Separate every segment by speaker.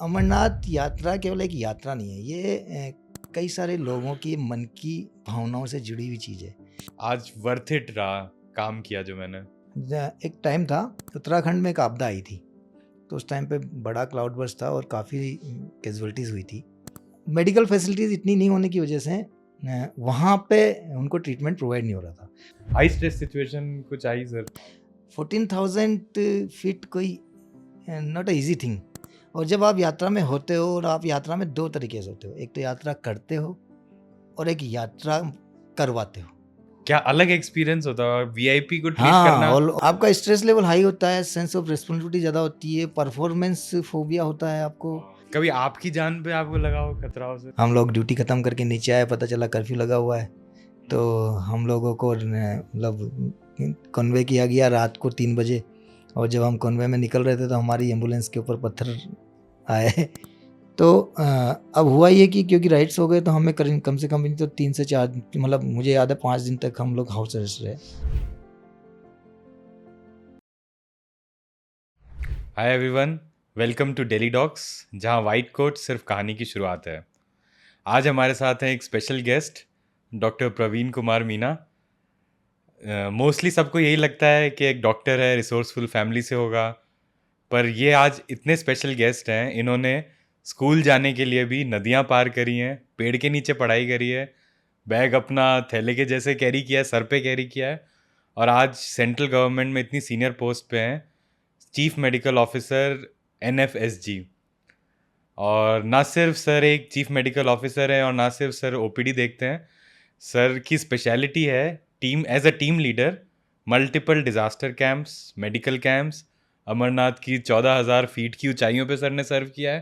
Speaker 1: अमरनाथ यात्रा केवल एक यात्रा नहीं है, ये कई सारे लोगों की मन की भावनाओं से जुड़ी हुई चीज़ है।
Speaker 2: आज वर्थ इट रहा काम किया जो मैंने।
Speaker 1: एक टाइम था, उत्तराखंड में एक आपदा आई थी, तो उस टाइम पे बड़ा क्लाउड बर्स्ट था और काफ़ी कैजुअलिटीज़ हुई थी। मेडिकल फैसिलिटीज़ इतनी नहीं होने की वजह से वहाँ पे उनको ट्रीटमेंट प्रोवाइड नहीं हो रहा था।
Speaker 2: हाई स्ट्रेस सिचुएशन कुछ आई सर।
Speaker 1: 14,000 फीट कोई नॉट अ ईजी थिंग। और जब आप यात्रा में होते हो, और आप यात्रा में दो तरीके से होते हो, एक तो यात्रा करते हो और एक यात्रा करवाते हो।
Speaker 2: क्या अलग एक्सपीरियंस होता है वीआईपी को ट्रीट
Speaker 1: हाँ,
Speaker 2: करना।
Speaker 1: और आपका स्ट्रेस लेवल हाई होता है, सेंस ऑफ रिस्पॉन्सिबिलिटी ज़्यादा होती है, परफॉर्मेंस फोबिया होता है आपको।
Speaker 2: कभी आपकी जान पे आपको लगा हो खतरा हो सर?
Speaker 1: हम लोग ड्यूटी ख़त्म करके नीचे आए, पता चला कर्फ्यू लगा हुआ है, तो हम लोगों को मतलब कन्वे किया गया रात को 3 बजे। और जब हम कन्वे में निकल रहे थे तो हमारी एम्बुलेंस के ऊपर पत्थर आए। तो अब हुआ ये कि क्योंकि राइट्स हो गए तो हमें कम से कम नहीं तो 3 से 4, मतलब मुझे याद है 5 दिन तक हम लोग हाउस अरेस्ट रहे।
Speaker 2: Hi everyone, welcome to daily docs, जहां वाइट कोट सिर्फ कहानी की शुरुआत है। आज हमारे साथ हैं एक special guest, doctor Praveen Kumar Meena. Mostly सबको यही लगता है कि एक डॉक्टर है, रिसोर्सफुल फैमिली से होगा, पर ये आज इतने स्पेशल गेस्ट हैं। इन्होंने स्कूल जाने के लिए भी नदियां पार करी हैं, पेड़ के नीचे पढ़ाई करी है, बैग अपना थैले के जैसे कैरी किया है, सर पे कैरी किया है, और आज सेंट्रल गवर्नमेंट में इतनी सीनियर पोस्ट पे हैं, चीफ मेडिकल ऑफिसर NFSG। और ना सिर्फ सर एक चीफ मेडिकल ऑफिसर है और ना सिर्फ सर ओपीडी देखते हैं, सर की स्पेशलिटी है team as a team leader multiple disaster camps, medical camps. Amarnath की 14,000 फीट की ऊंचाइयों पे सर ने सर्व किया है।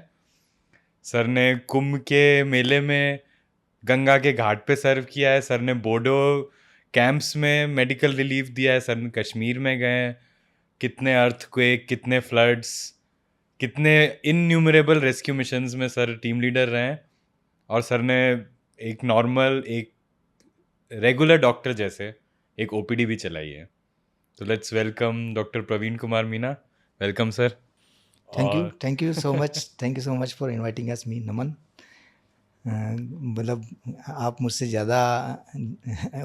Speaker 2: सर ने कुंभ के मेले में गंगा के घाट पे सर्व किया है। सर ने बोडो कैंप्स में मेडिकल रिलीफ दिया है। सर ने कश्मीर में गए हैं, कितने अर्थक्वेक, कितने फ्लड्स, कितने इनन्यूमरेबल रेस्क्यू मिशंस में सर टीम लीडर रहे हैं। और सर ने एक नॉर्मल, एक रेगुलर डॉक्टर जैसे एक ओपीडी भी चलाई है। तो let's welcome doctor Praveen Kumar Meena. Welcome sir.
Speaker 1: Thank you so much for inviting us, मी नमन। मतलब आप मुझसे ज़्यादा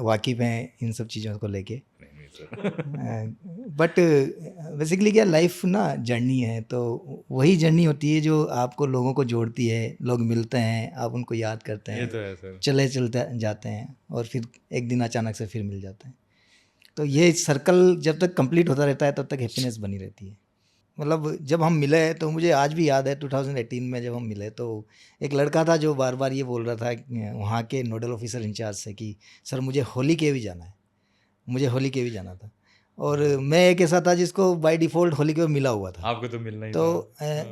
Speaker 1: वाकिफ़ हैं इन सब चीज़ों को लेके। बट बेसिकली क्या, लाइफ ना जर्नी है, तो वही जर्नी होती है जो आपको लोगों को जोड़ती है। लोग मिलते हैं, आप उनको याद करते
Speaker 2: ये
Speaker 1: हैं,
Speaker 2: तो है सर।
Speaker 1: चलते जाते हैं और फिर एक दिन अचानक से फिर मिल जाते हैं। तो ये सर्कल जब तक कंप्लीट होता रहता है तब तक हैप्पीनेस बनी रहती है। मतलब जब हम मिले तो मुझे आज भी याद है 2018 में जब हम मिले, तो एक लड़का था जो बार बार ये बोल रहा था वहाँ के नोडल ऑफिसर इंचार्ज से कि सर मुझे होली के भी जाना है, मुझे होली के भी जाना था। और मैं एक ऐसा था जिसको बाय डिफ़ॉल्ट होली के मिला हुआ था।
Speaker 2: आपको तो मिलना ही
Speaker 1: तो
Speaker 2: था।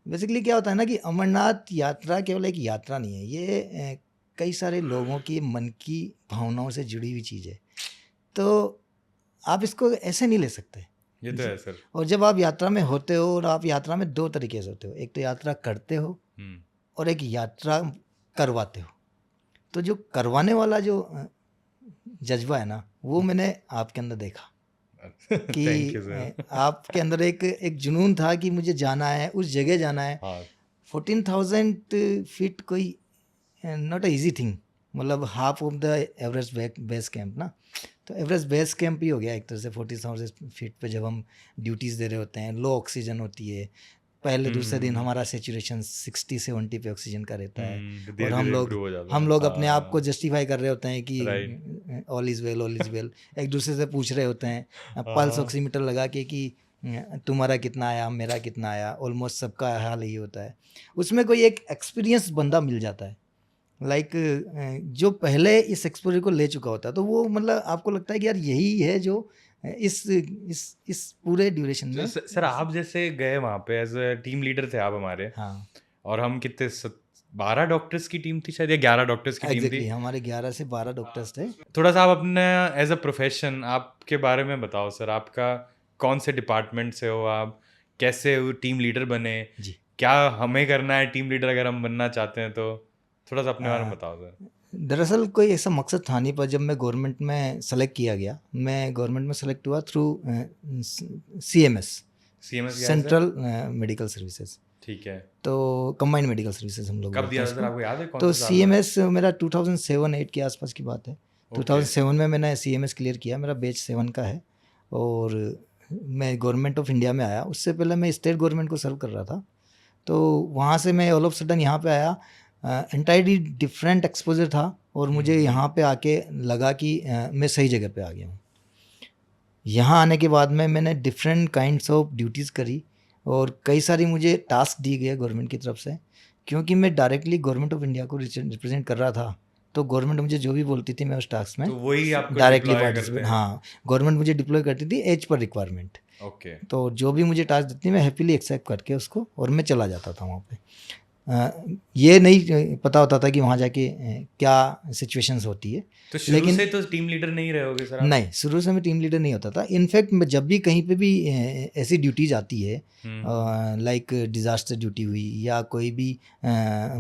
Speaker 1: बेसिकली क्या होता है ना कि अमरनाथ यात्रा केवल एक यात्रा नहीं है, ये कई सारे लोगों की मन की भावनाओं से जुड़ी हुई चीज़ है। तो आप इसको ऐसे नहीं ले सकते।
Speaker 2: ये तो है सर।
Speaker 1: और जब आप यात्रा में होते हो, और आप यात्रा में दो तरीके से होते हो, एक तो यात्रा करते हो और एक यात्रा करवाते हो। तो जो करवाने वाला जो जज्बा है ना, वो मैंने आपके अंदर देखा
Speaker 2: थैंक यू
Speaker 1: कि
Speaker 2: सर।
Speaker 1: आपके अंदर एक जुनून था कि मुझे जाना है, उस जगह जाना है।
Speaker 2: हाँ
Speaker 1: 14,000 फीट कोई नॉट अ ईजी थिंग, मतलब half of the Everest base camp ना। तो एवरेस्ट बेस कैंप ही हो गया एक तरह से 40,000 फीट पे जब हम ड्यूटीज़ दे रहे होते हैं। लो ऑक्सीजन होती है, पहले दूसरे दिन हमारा सेचुरेशन 60-70 पे ऑक्सीजन का रहता है।
Speaker 2: धीरे
Speaker 1: और
Speaker 2: धीरे इम्प्रूव हो जाता
Speaker 1: हम
Speaker 2: है।
Speaker 1: लोग अपने आप को जस्टिफाई कर रहे होते हैं कि
Speaker 2: right.
Speaker 1: All is well, all is well. एक दूसरे से पूछ रहे होते हैं पल्स ऑक्सीमीटर लगा के कि तुम्हारा कितना आया, मेरा कितना आया। ऑलमोस्ट सबका हाल यही होता है। उसमें कोई एक एक्सपीरियंस बंदा मिल जाता है, लाइक जो पहले इस एक्सपोजर को ले चुका होता है, तो वो मतलब आपको लगता है कि यार यही है जो इस पूरे ड्यूरेशन में।
Speaker 2: सर आप जैसे गए वहाँ पे एज अ टीम लीडर थे आप हमारे।
Speaker 1: हाँ,
Speaker 2: और हम कितने 12 डॉक्टर्स की टीम थी शायद, या 11 डॉक्टर्स की टीम थी।
Speaker 1: एग्जैक्टली हमारे 11 से 12 डॉक्टर्स थे।
Speaker 2: थोड़ा सा आप अपने एज अ प्रोफेशन आपके बारे में बताओ सर। आपका कौन से डिपार्टमेंट से हो आप, कैसे टीम लीडर बने,
Speaker 1: जी,
Speaker 2: क्या हमें करना है टीम लीडर अगर हम बनना चाहते हैं तो? थोड़ा सा अपने बारे में बताओ सर।
Speaker 1: दरअसल कोई ऐसा मकसद था नहीं, पर जब मैं गवर्नमेंट में सेलेक्ट किया गया, मैं गवर्नमेंट में सेलेक्ट हुआ थ्रू CMS,
Speaker 2: CMS क्या है सर?
Speaker 1: Central medical services.
Speaker 2: ठीक है।
Speaker 1: तो कंबाइंड मेडिकल सर्विसेज हम लोग
Speaker 2: कब
Speaker 1: बोलते
Speaker 2: दिया
Speaker 1: हैं
Speaker 2: था सर,
Speaker 1: उसको।
Speaker 2: आपको याद है कौन
Speaker 1: तो
Speaker 2: से साल में?
Speaker 1: CMS मेरा 2007-8 के आसपास की बात है।
Speaker 2: ओके।
Speaker 1: 2007 में मैंने CMS क्लियर किया, मेरा बैच 7 का है। और मैं गवर्नमेंट ऑफ इंडिया में आया। उससे पहले मैं स्टेट गवर्नमेंट को सर्व कर रहा था। तो वहाँ से मैं ऑल ऑफ सडन यहाँ पे आया। एंटायरली डिफरेंट एक्सपोजर था और मुझे यहाँ पे आके लगा कि मैं सही जगह पे आ गया हूँ। यहाँ आने के बाद में मैंने डिफरेंट काइंड्स ऑफ ड्यूटीज़ करी और कई सारी मुझे टास्क दिए गए गवर्नमेंट की तरफ से, क्योंकि मैं डायरेक्टली गवर्नमेंट ऑफ इंडिया को रिप्रेजेंट कर रहा था। तो गवर्नमेंट मुझे जो भी बोलती थी मैं उस टास्क में
Speaker 2: तो वही आपको
Speaker 1: डायरेक्टली
Speaker 2: डिप्लॉय करते
Speaker 1: पार्टिसिपेट,
Speaker 2: हैं?
Speaker 1: हाँ, गवर्नमेंट मुझे डिप्लॉय करती थी एज पर रिक्वायरमेंट।
Speaker 2: ओके।
Speaker 1: तो जो भी मुझे टास्क देती मैं हैप्पीली एक्सेप्ट करके उसको, और मैं चला जाता था वहाँ पे। ये नहीं पता होता था कि वहाँ जाके क्या सिचुएशंस होती है।
Speaker 2: तो शुरू से तो टीम लीडर नहीं रहे होगे सर आप?
Speaker 1: नहीं, शुरू से मैं टीम लीडर नहीं होता था। इनफैक्ट मैं जब भी कहीं पे भी ऐसी ड्यूटीज आती है, लाइक डिज़ास्टर ड्यूटी हुई या कोई भी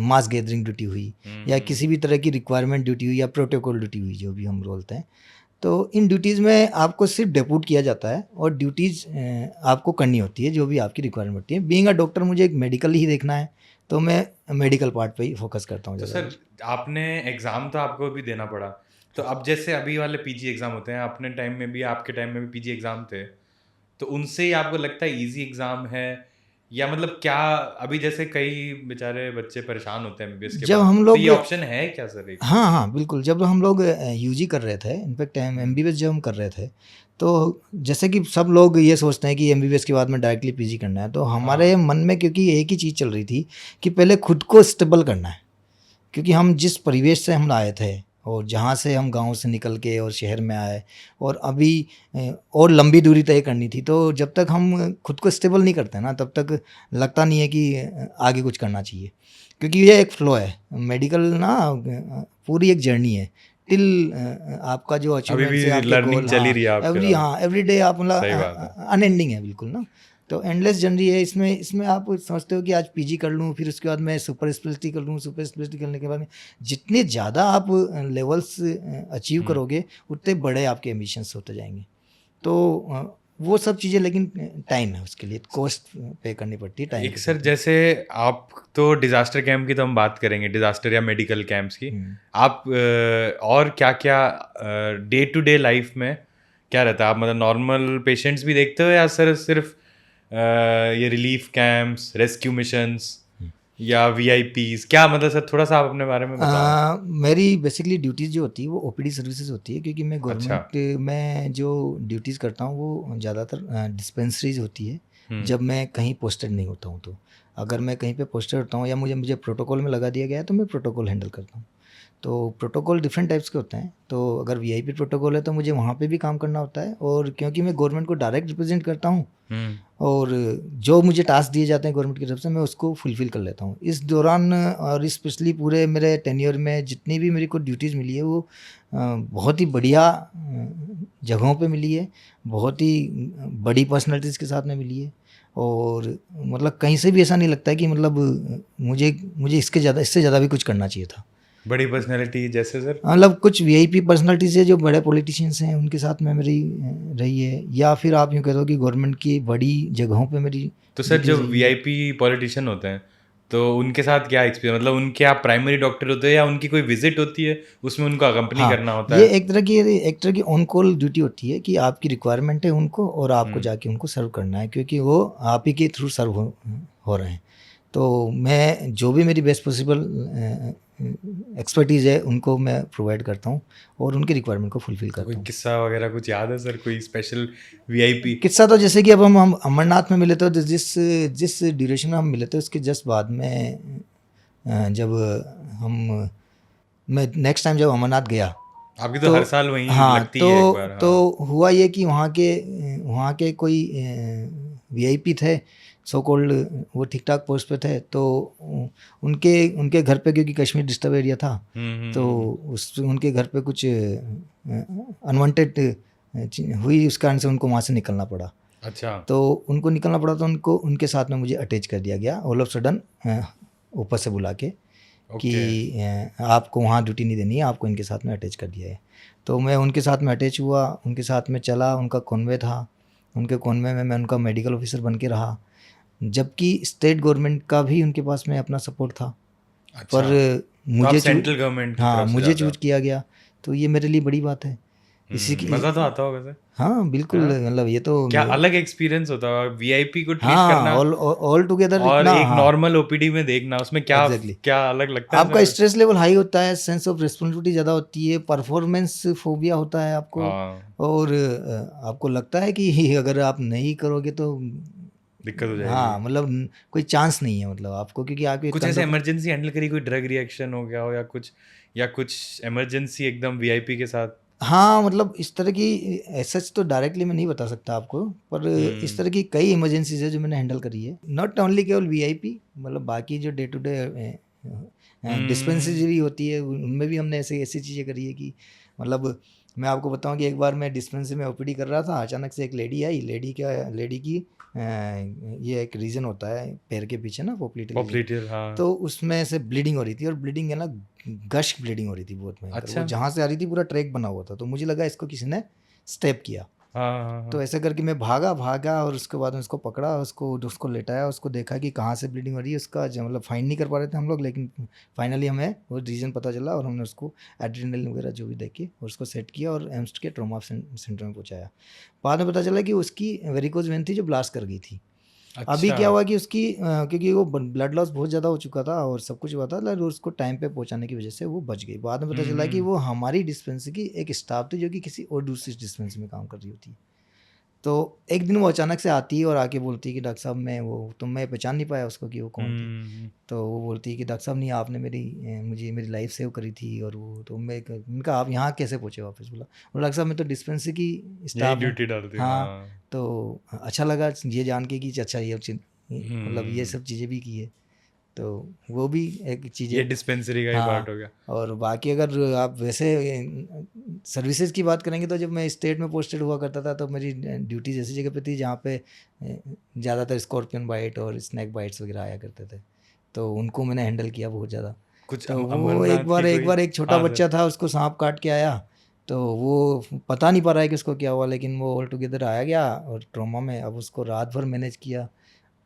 Speaker 1: मास गैदरिंग ड्यूटी हुई या किसी भी तरह की रिक्वायरमेंट ड्यूटी हुई या प्रोटोकॉल ड्यूटी हुई, जो भी हम बोलते हैं, तो इन ड्यूटीज़ में आपको सिर्फ डेप्यूट किया जाता है और ड्यूटीज़ आपको करनी होती है जो भी आपकी रिक्वायरमेंट होती है। बीइंग अ डॉक्टर मुझे एक मेडिकल ही देखना है, तो मैं मेडिकल पार्ट पे ही फोकस करता हूँ
Speaker 2: तो
Speaker 1: ज़्यादा।
Speaker 2: सर आपने एग्ज़ाम तो आपको भी देना पड़ा, तो अब जैसे अभी वाले पीजी एग्ज़ाम होते हैं, अपने टाइम में भी आपके टाइम में भी पीजी एग्ज़ाम थे, तो उनसे ही आपको लगता है इजी एग्ज़ाम है, या मतलब क्या अभी जैसे कई बेचारे बच्चे परेशान होते हैं एमबीबीएस के
Speaker 1: जब
Speaker 2: बाद,
Speaker 1: हम
Speaker 2: तो
Speaker 1: लोग
Speaker 2: ये ऑप्शन है क्या सर एक?
Speaker 1: हाँ, हाँ, बिल्कुल। जब हम लोग यूजी कर रहे थे, इनफैक्ट एमबीबीएस जब हम कर रहे थे, तो जैसे कि सब लोग ये सोचते हैं कि एमबीबीएस के बाद में डायरेक्टली पीजी करना है, तो हमारे मन में क्योंकि एक ही चीज़ चल रही थी कि पहले खुद को स्टेबल करना है। क्योंकि हम जिस परिवेश से हम आए थे और जहाँ से हम गाँव से निकल के और शहर में आए, और अभी और लंबी दूरी तय करनी थी, तो जब तक हम खुद को स्टेबल नहीं करते ना, तब तक लगता नहीं है कि आगे कुछ करना चाहिए। क्योंकि ये एक फ्लो है, मेडिकल ना पूरी एक जर्नी है टिल आपका जो
Speaker 2: अभी
Speaker 1: अचीवमेंट है,
Speaker 2: भी
Speaker 1: आपके
Speaker 2: लर्निंग
Speaker 1: गोल,
Speaker 2: चल ही
Speaker 1: हाँ,
Speaker 2: रही है आपके
Speaker 1: एवरी,
Speaker 2: साथ।
Speaker 1: हाँ, एवरी डे आप
Speaker 2: सही बात है।
Speaker 1: मतलब अनएंडिंग है बिल्कुल ना। तो एंडलेस जर्नी है इसमें। इसमें आप समझते हो कि आज पीजी कर लूँ, फिर उसके बाद मैं सुपर स्पेशलिटी कर लूँ, सुपर स्पेशलिटी करने के बाद में जितने ज़्यादा आप लेवल्स अचीव करोगे, उतने बड़े आपके एम्बिशंस होते जाएंगे। तो वो सब चीज़ें, लेकिन टाइम है उसके लिए, कॉस्ट पे करनी पड़ती है टाइम
Speaker 2: एक
Speaker 1: के
Speaker 2: सर
Speaker 1: साथ।
Speaker 2: जैसे आप तो डिजास्टर कैंप की तो हम बात करेंगे, डिजास्टर या मेडिकल कैंप्स की, आप और क्या क्या डे टू डे लाइफ में क्या रहता है? आप मतलब नॉर्मल पेशेंट्स भी देखते हो, या सर सिर्फ ये रिलीफ कैंप्स, रेस्क्यू मिशंस या वीआईपीज, क्या मतलब सर थोड़ा सा आप अपने बारे में बताओ।
Speaker 1: मेरी बेसिकली ड्यूटीज़ जो होती है वो ओपीडी सर्विसेज होती है, क्योंकि मैं
Speaker 2: अच्छा।
Speaker 1: गवर्नमेंट में जो ड्यूटीज़ करता हूँ वो ज़्यादातर डिस्पेंसरीज होती है जब मैं कहीं पोस्टेड नहीं होता हूँ। तो अगर मैं कहीं पे पोस्टेड होता हूँ या मुझे प्रोटोकॉल में लगा दिया गया है, तो मैं प्रोटोकॉल हैंडल करता हूँ। तो प्रोटोकॉल डिफरेंट टाइप्स के होते हैं। तो अगर वीआईपी प्रोटोकॉल है तो मुझे वहाँ पे भी काम करना होता है, और क्योंकि मैं गवर्नमेंट को डायरेक्ट रिप्रेजेंट करता हूँ, और जो मुझे टास्क दिए जाते हैं गवर्नमेंट की तरफ से, मैं उसको फुलफ़िल कर लेता हूँ। इस दौरान और स्पेशली पूरे मेरे टेन्योर में जितनी भी मेरे को ड्यूटीज़ मिली है, वो बहुत ही बढ़िया जगहों पे मिली है, बहुत ही बड़ी पर्सनैलिटीज़ के साथ में मिली है, और मतलब कहीं से भी ऐसा नहीं लगता है कि मतलब मुझे इससे ज़्यादा भी कुछ करना चाहिए था।
Speaker 2: बड़ी पर्सनैलिटी जैसे सर?
Speaker 1: मतलब कुछ वीआईपी पर्सनालिटीज़ है जो बड़े पॉलिटिशियंस हैं, उनके साथ में मेरी रही है, या फिर आप यूँ कह दो कि गवर्नमेंट की बड़ी जगहों पे मेरी
Speaker 2: तो सर जो
Speaker 1: duties रही हैं।
Speaker 2: वीआईपी पॉलिटिशियन होते हैं, तो उनके साथ क्या एक्सपीरियंस, मतलब उनके आप प्राइमरी डॉक्टर होते हैं या उनकी कोई विजिट होती है उसमें उनको अकम्पनी
Speaker 1: हाँ,
Speaker 2: करना होता
Speaker 1: ये
Speaker 2: है?
Speaker 1: एक तरह की ऑन कॉल ड्यूटी होती है कि आपकी रिक्वायरमेंट है उनको, और आपको जाके उनको सर्व करना है, क्योंकि वो आप ही के थ्रू सर्व हो रहे हैं। तो मैं जो भी मेरी बेस्ट पॉसिबल एक्सपर्टीज़ है उनको मैं प्रोवाइड करता हूँ और उनकी रिक्वायरमेंट को फुलफ़िल
Speaker 2: तो
Speaker 1: करता
Speaker 2: कोई
Speaker 1: हूँ।
Speaker 2: किस्सा वगैरह कुछ याद है सर, कोई स्पेशल वीआईपी?
Speaker 1: किस्सा तो जैसे कि अब हम अमरनाथ में मिले थे, तो जिस ड्यूरेशन में हम मिले थे उसके जस्ट बाद में जब मैं नेक्स्ट टाइम जब अमरनाथ गया,
Speaker 2: आपकी तो हर साल वहीं
Speaker 1: हाँ,
Speaker 2: लगती है एक बार।
Speaker 1: तो हुआ ये कि वहाँ के कोई वीआईपी थे, सो कॉल्ड, वो ठीक ठाक पोस्ट पे थे, तो उनके घर पे, क्योंकि कश्मीर डिस्टर्ब एरिया था, तो उनके घर पे कुछ अनवांटेड हुई, उस कारण से उनको वहाँ से निकलना पड़ा।
Speaker 2: अच्छा।
Speaker 1: तो उनको निकलना पड़ा, तो उनके साथ में मुझे अटैच कर दिया गया ऑल ऑफ सडन, ऊपर से बुला के कि आपको वहाँ ड्यूटी नहीं देनी है, आपको इनके साथ में अटैच कर दिया है। तो मैं उनके साथ में अटैच हुआ, उनके साथ में चला, उनका कॉन्वे था, उनके कॉन्वे में मैं उनका मेडिकल ऑफिसर बन के रहा। जबकि स्टेट गवर्नमेंट का भी उनके पास में अपना सपोर्ट था।
Speaker 2: अच्छा,
Speaker 1: पर
Speaker 2: तो आप
Speaker 1: मुझे
Speaker 2: सेंट्रल गवर्नमेंट की
Speaker 1: हाँ,
Speaker 2: तरफ से
Speaker 1: मुझे
Speaker 2: ज़्यादा।
Speaker 1: चूज किया गया, तो ये मेरे लिए बड़ी बात है। इसी की
Speaker 2: मज़ा तो आता होगा सर,
Speaker 1: हाँ, बिल्कुल,
Speaker 2: है ना?
Speaker 1: मतलब ये तो
Speaker 2: क्या अलग एक्सपीरियंस होता होगा वीआईपी को ट्रीट
Speaker 1: हाँ,
Speaker 2: करना
Speaker 1: ऑल टुगेदर
Speaker 2: और
Speaker 1: इतना,
Speaker 2: एक
Speaker 1: हाँ,
Speaker 2: नॉर्मल ओपीडी में देखना, उसमें क्या
Speaker 1: एग्जैक्टली।
Speaker 2: क्या अलग लगता है
Speaker 1: आपका
Speaker 2: सर?
Speaker 1: स्ट्रेस लेवल हाई होता है, सेंस ऑफ रिस्पॉन्सिबिलिटी ज़्यादा होती है, परफॉर्मेंस फोबिया होता है आपको,
Speaker 2: हाँ,
Speaker 1: और आपको लगता है कि अगर आप नहीं करोगे तो
Speaker 2: दिक्कत हो जाएगी।
Speaker 1: हाँ, मतलब कोई चांस नहीं है, मतलब आपको, क्योंकि आपके
Speaker 2: कुछ ऐसे इमरजेंसी हैंडल करी, कोई ड्रग रिएक्शन हो गया हो या कुछ इमरजेंसी एकदम वीआईपी के साथ?
Speaker 1: हाँ, मतलब इस तरह की सच तो डायरेक्टली मैं नहीं बता सकता आपको, पर इस
Speaker 2: हुँ,
Speaker 1: तरह की कई इमरजेंसीज है जो मैंने हैंडल करी है, नॉट ओनली केवल वीआईपी, मतलब बाकी जो डे टू डे डिस्पेंसरी
Speaker 2: हुँ,
Speaker 1: भी होती है उनमें भी हमने ऐसी ऐसी चीज़ें करी है कि, मतलब मैं आपको बताऊं कि एक बार मैं डिस्पेंसरी में ओपीडी कर रहा था, अचानक से एक लेडी आई, लेडी की ये एक रीजन होता है पैर के पीछे ना, पोप्लीटी रीजन,
Speaker 2: पॉप्लिटियर हाँ,
Speaker 1: तो उसमें से ब्लीडिंग हो रही थी, और ब्लीडिंग है ना, गश ब्लीडिंग हो रही थी बहुत भयंकर, वो
Speaker 2: अच्छा,
Speaker 1: जहाँ से आ रही थी पूरा ट्रैक बना हुआ था, तो मुझे लगा इसको किसी ने स्टेप किया।
Speaker 2: हाँ, हाँ,
Speaker 1: तो
Speaker 2: हाँ।
Speaker 1: ऐसे करके मैं भागा और उसके बाद में उसको पकड़ा, उसको उसको लेटाया, उसको देखा कि कहाँ से ब्लीडिंग हो रही है, उसका मतलब फाइंड नहीं कर पा रहे थे हम लोग, लेकिन फाइनली हमें वो रीज़न पता चला, और हमने उसको एड्रेनलिन वगैरह जो भी देके और उसको सेट किया और एम्स के ट्रॉमा सेंटर में पहुँचाया। बाद में पता चला कि उसकी वेरिकोज वेन थी जो ब्लास्ट कर गई थी। अभी
Speaker 2: अच्छा,
Speaker 1: क्या हुआ कि उसकी क्योंकि वो ब्लड लॉस बहुत ज़्यादा हो चुका था और सब कुछ हुआ था, लेकिन उसको टाइम पे पहुंचाने की वजह से वो बच गई। बाद में पता
Speaker 2: हुँ,
Speaker 1: चला कि
Speaker 2: हुँ।
Speaker 1: वो हमारी डिस्पेंसरी की एक स्टाफ थी जो कि किसी और दूसरी डिस्पेंसरी में काम कर रही होती है। तो एक दिन वो अचानक से आती है और आके बोलती है कि डॉक्टर साहब मैं पहचान नहीं पाया उसको कि वो कौन थी।
Speaker 2: हुँ,
Speaker 1: तो वो बोलती है कि डॉक्टर साहब नहीं, आपने मुझे मेरी लाइफ सेव करी थी, और वो तो मैंने कहा आप यहाँ कैसे पहुँचे वापस? बोला डॉक्टर साहब मैं तो डिस्पेंसरी की
Speaker 2: यही
Speaker 1: स्टाफ हूँ।
Speaker 2: ड्यूटी डालती है,
Speaker 1: हाँ,
Speaker 2: हाँ।
Speaker 1: तो अच्छा लगा ये जान के कि अच्छा मतलब ये
Speaker 2: हुँ,
Speaker 1: सब चीज़ें भी की है, तो वो भी एक चीज़
Speaker 2: ये
Speaker 1: है।
Speaker 2: डिस्पेंसरी का ही पार्ट
Speaker 1: हाँ,
Speaker 2: हो गया।
Speaker 1: और बाकी अगर आप वैसे सर्विसेज की बात करेंगे, तो जब मैं स्टेट में पोस्टेड हुआ करता था तो मेरी ड्यूटीज ऐसी जगह पे थी जहाँ पे ज़्यादातर स्कॉर्पियन बाइट और स्नैक बाइट्स वगैरह आया करते थे, तो उनको मैंने हैंडल किया बहुत ज़्यादा।
Speaker 2: कुछ
Speaker 1: तो वो
Speaker 2: अमरनाथ की
Speaker 1: एक
Speaker 2: कोई
Speaker 1: बार एक छोटा
Speaker 2: हाँ सर।
Speaker 1: बच्चा था, उसको सांप काट के आया, तो वो पता नहीं पा रहा है कि उसको क्या हुआ, लेकिन वो ऑल टुगेदर आया गया और ट्रॉमा में, अब उसको रात भर मैनेज किया,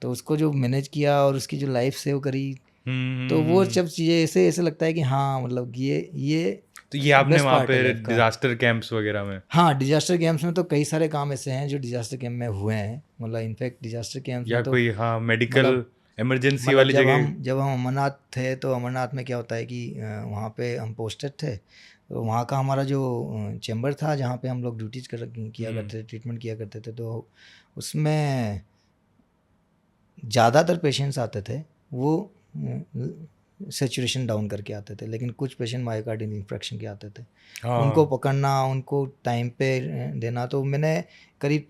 Speaker 1: तो उसको जो मैनेज किया और उसकी जो लाइफ सेव करी,
Speaker 2: हुँ,
Speaker 1: तो
Speaker 2: हुँ,
Speaker 1: वो
Speaker 2: हुँ।
Speaker 1: सब चीज़ें ऐसे ऐसे लगता है कि हाँ, मतलब ये
Speaker 2: तो ये आपने
Speaker 1: बेस्ट
Speaker 2: वहाँ
Speaker 1: पार्ट है
Speaker 2: पे
Speaker 1: लाइफ का।
Speaker 2: डिज़ास्टर कैंप्स वगैरह में
Speaker 1: हाँ, डिज़ास्टर कैंप्स में तो कई सारे काम ऐसे हैं जो डिज़ास्टर कैंप में हुए हैं, मतलब इनफैक्ट डिज़ास्टर कैंप्स में
Speaker 2: या
Speaker 1: तो
Speaker 2: कोई हाँ, मेडिकल
Speaker 1: मतलब
Speaker 2: इमरजेंसी वाली जगह?
Speaker 1: जब हम अमरनाथ थे, तो अमरनाथ में क्या होता है कि वहाँ पे हम पोस्टेड थे, तो वहाँ का हमारा जो चैम्बर था जहाँ पे हम लोग ड्यूटीज किया
Speaker 2: हुँ,
Speaker 1: करते थे, ट्रीटमेंट किया करते थे, तो उसमें ज़्यादातर पेशेंट्स आते थे, वो सेचुरेशन डाउन करके आते थे, लेकिन कुछ पेशेंट मायोकार्डियल इंफ्रेक्शन के आते थे, उनको
Speaker 2: हाँ।
Speaker 1: पकड़ना, उनको टाइम पे देना, तो मैंने करीब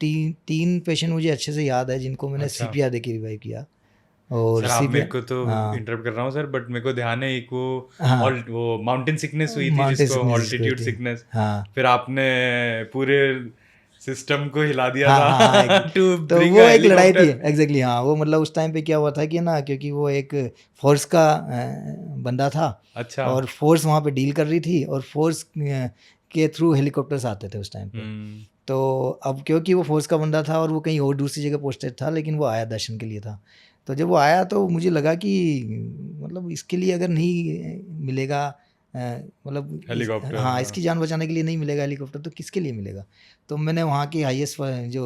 Speaker 1: तीन पेशेंट मुझे अच्छे से याद है जिनको मैंने
Speaker 2: अच्छा।
Speaker 1: सीपीआर दे के रिवाइव किया। और
Speaker 2: सर आप मेरे
Speaker 1: सीपीआर,
Speaker 2: को तो
Speaker 1: हाँ,
Speaker 2: इंटरप्ट कर रहा हूँ सर, बट मेरे को ध्यान है एक वो
Speaker 1: हाँ,
Speaker 2: ऑल वो माउंटेन सिकनेस हुई थी
Speaker 1: माउंटेन
Speaker 2: जिसको
Speaker 1: सिकनेस जिसको
Speaker 2: ऑल्टीट्यूड
Speaker 1: होती है,
Speaker 2: सिकनेस।
Speaker 1: हाँ,
Speaker 2: फिर आपने पूरे सिस्टम को हिला दिया
Speaker 1: हाँ, हाँ, हाँ,
Speaker 2: था टू
Speaker 1: तो
Speaker 2: ब्रिंग
Speaker 1: वो
Speaker 2: अ
Speaker 1: एक लड़ाई थी,
Speaker 2: हेलीकॉप्टर।
Speaker 1: एग्जैक्टली, हाँ, वो मतलब उस टाइम पे क्या हुआ था कि ना, क्योंकि वो एक फोर्स का बंदा था,
Speaker 2: अच्छा।
Speaker 1: और फोर्स वहाँ पे डील कर रही थी, और फोर्स के थ्रू हेलीकॉप्टर्स आते थे उस टाइम पे।
Speaker 2: हुँ,
Speaker 1: तो अब क्योंकि वो फोर्स का बंदा था और वो कहीं और दूसरी जगह पोस्टेड था, लेकिन वो आया दर्शन के लिए था, तो जब वो आया तो मुझे लगा कि मतलब इसके लिए अगर नहीं मिलेगा, मतलब
Speaker 2: हेलीकॉप्टर
Speaker 1: हाँ,
Speaker 2: हाँ।
Speaker 1: इसकी जान बचाने के लिए नहीं मिलेगा हेलीकॉप्टर, तो किसके लिए मिलेगा? तो मैंने वहाँ के हाईएस्ट जो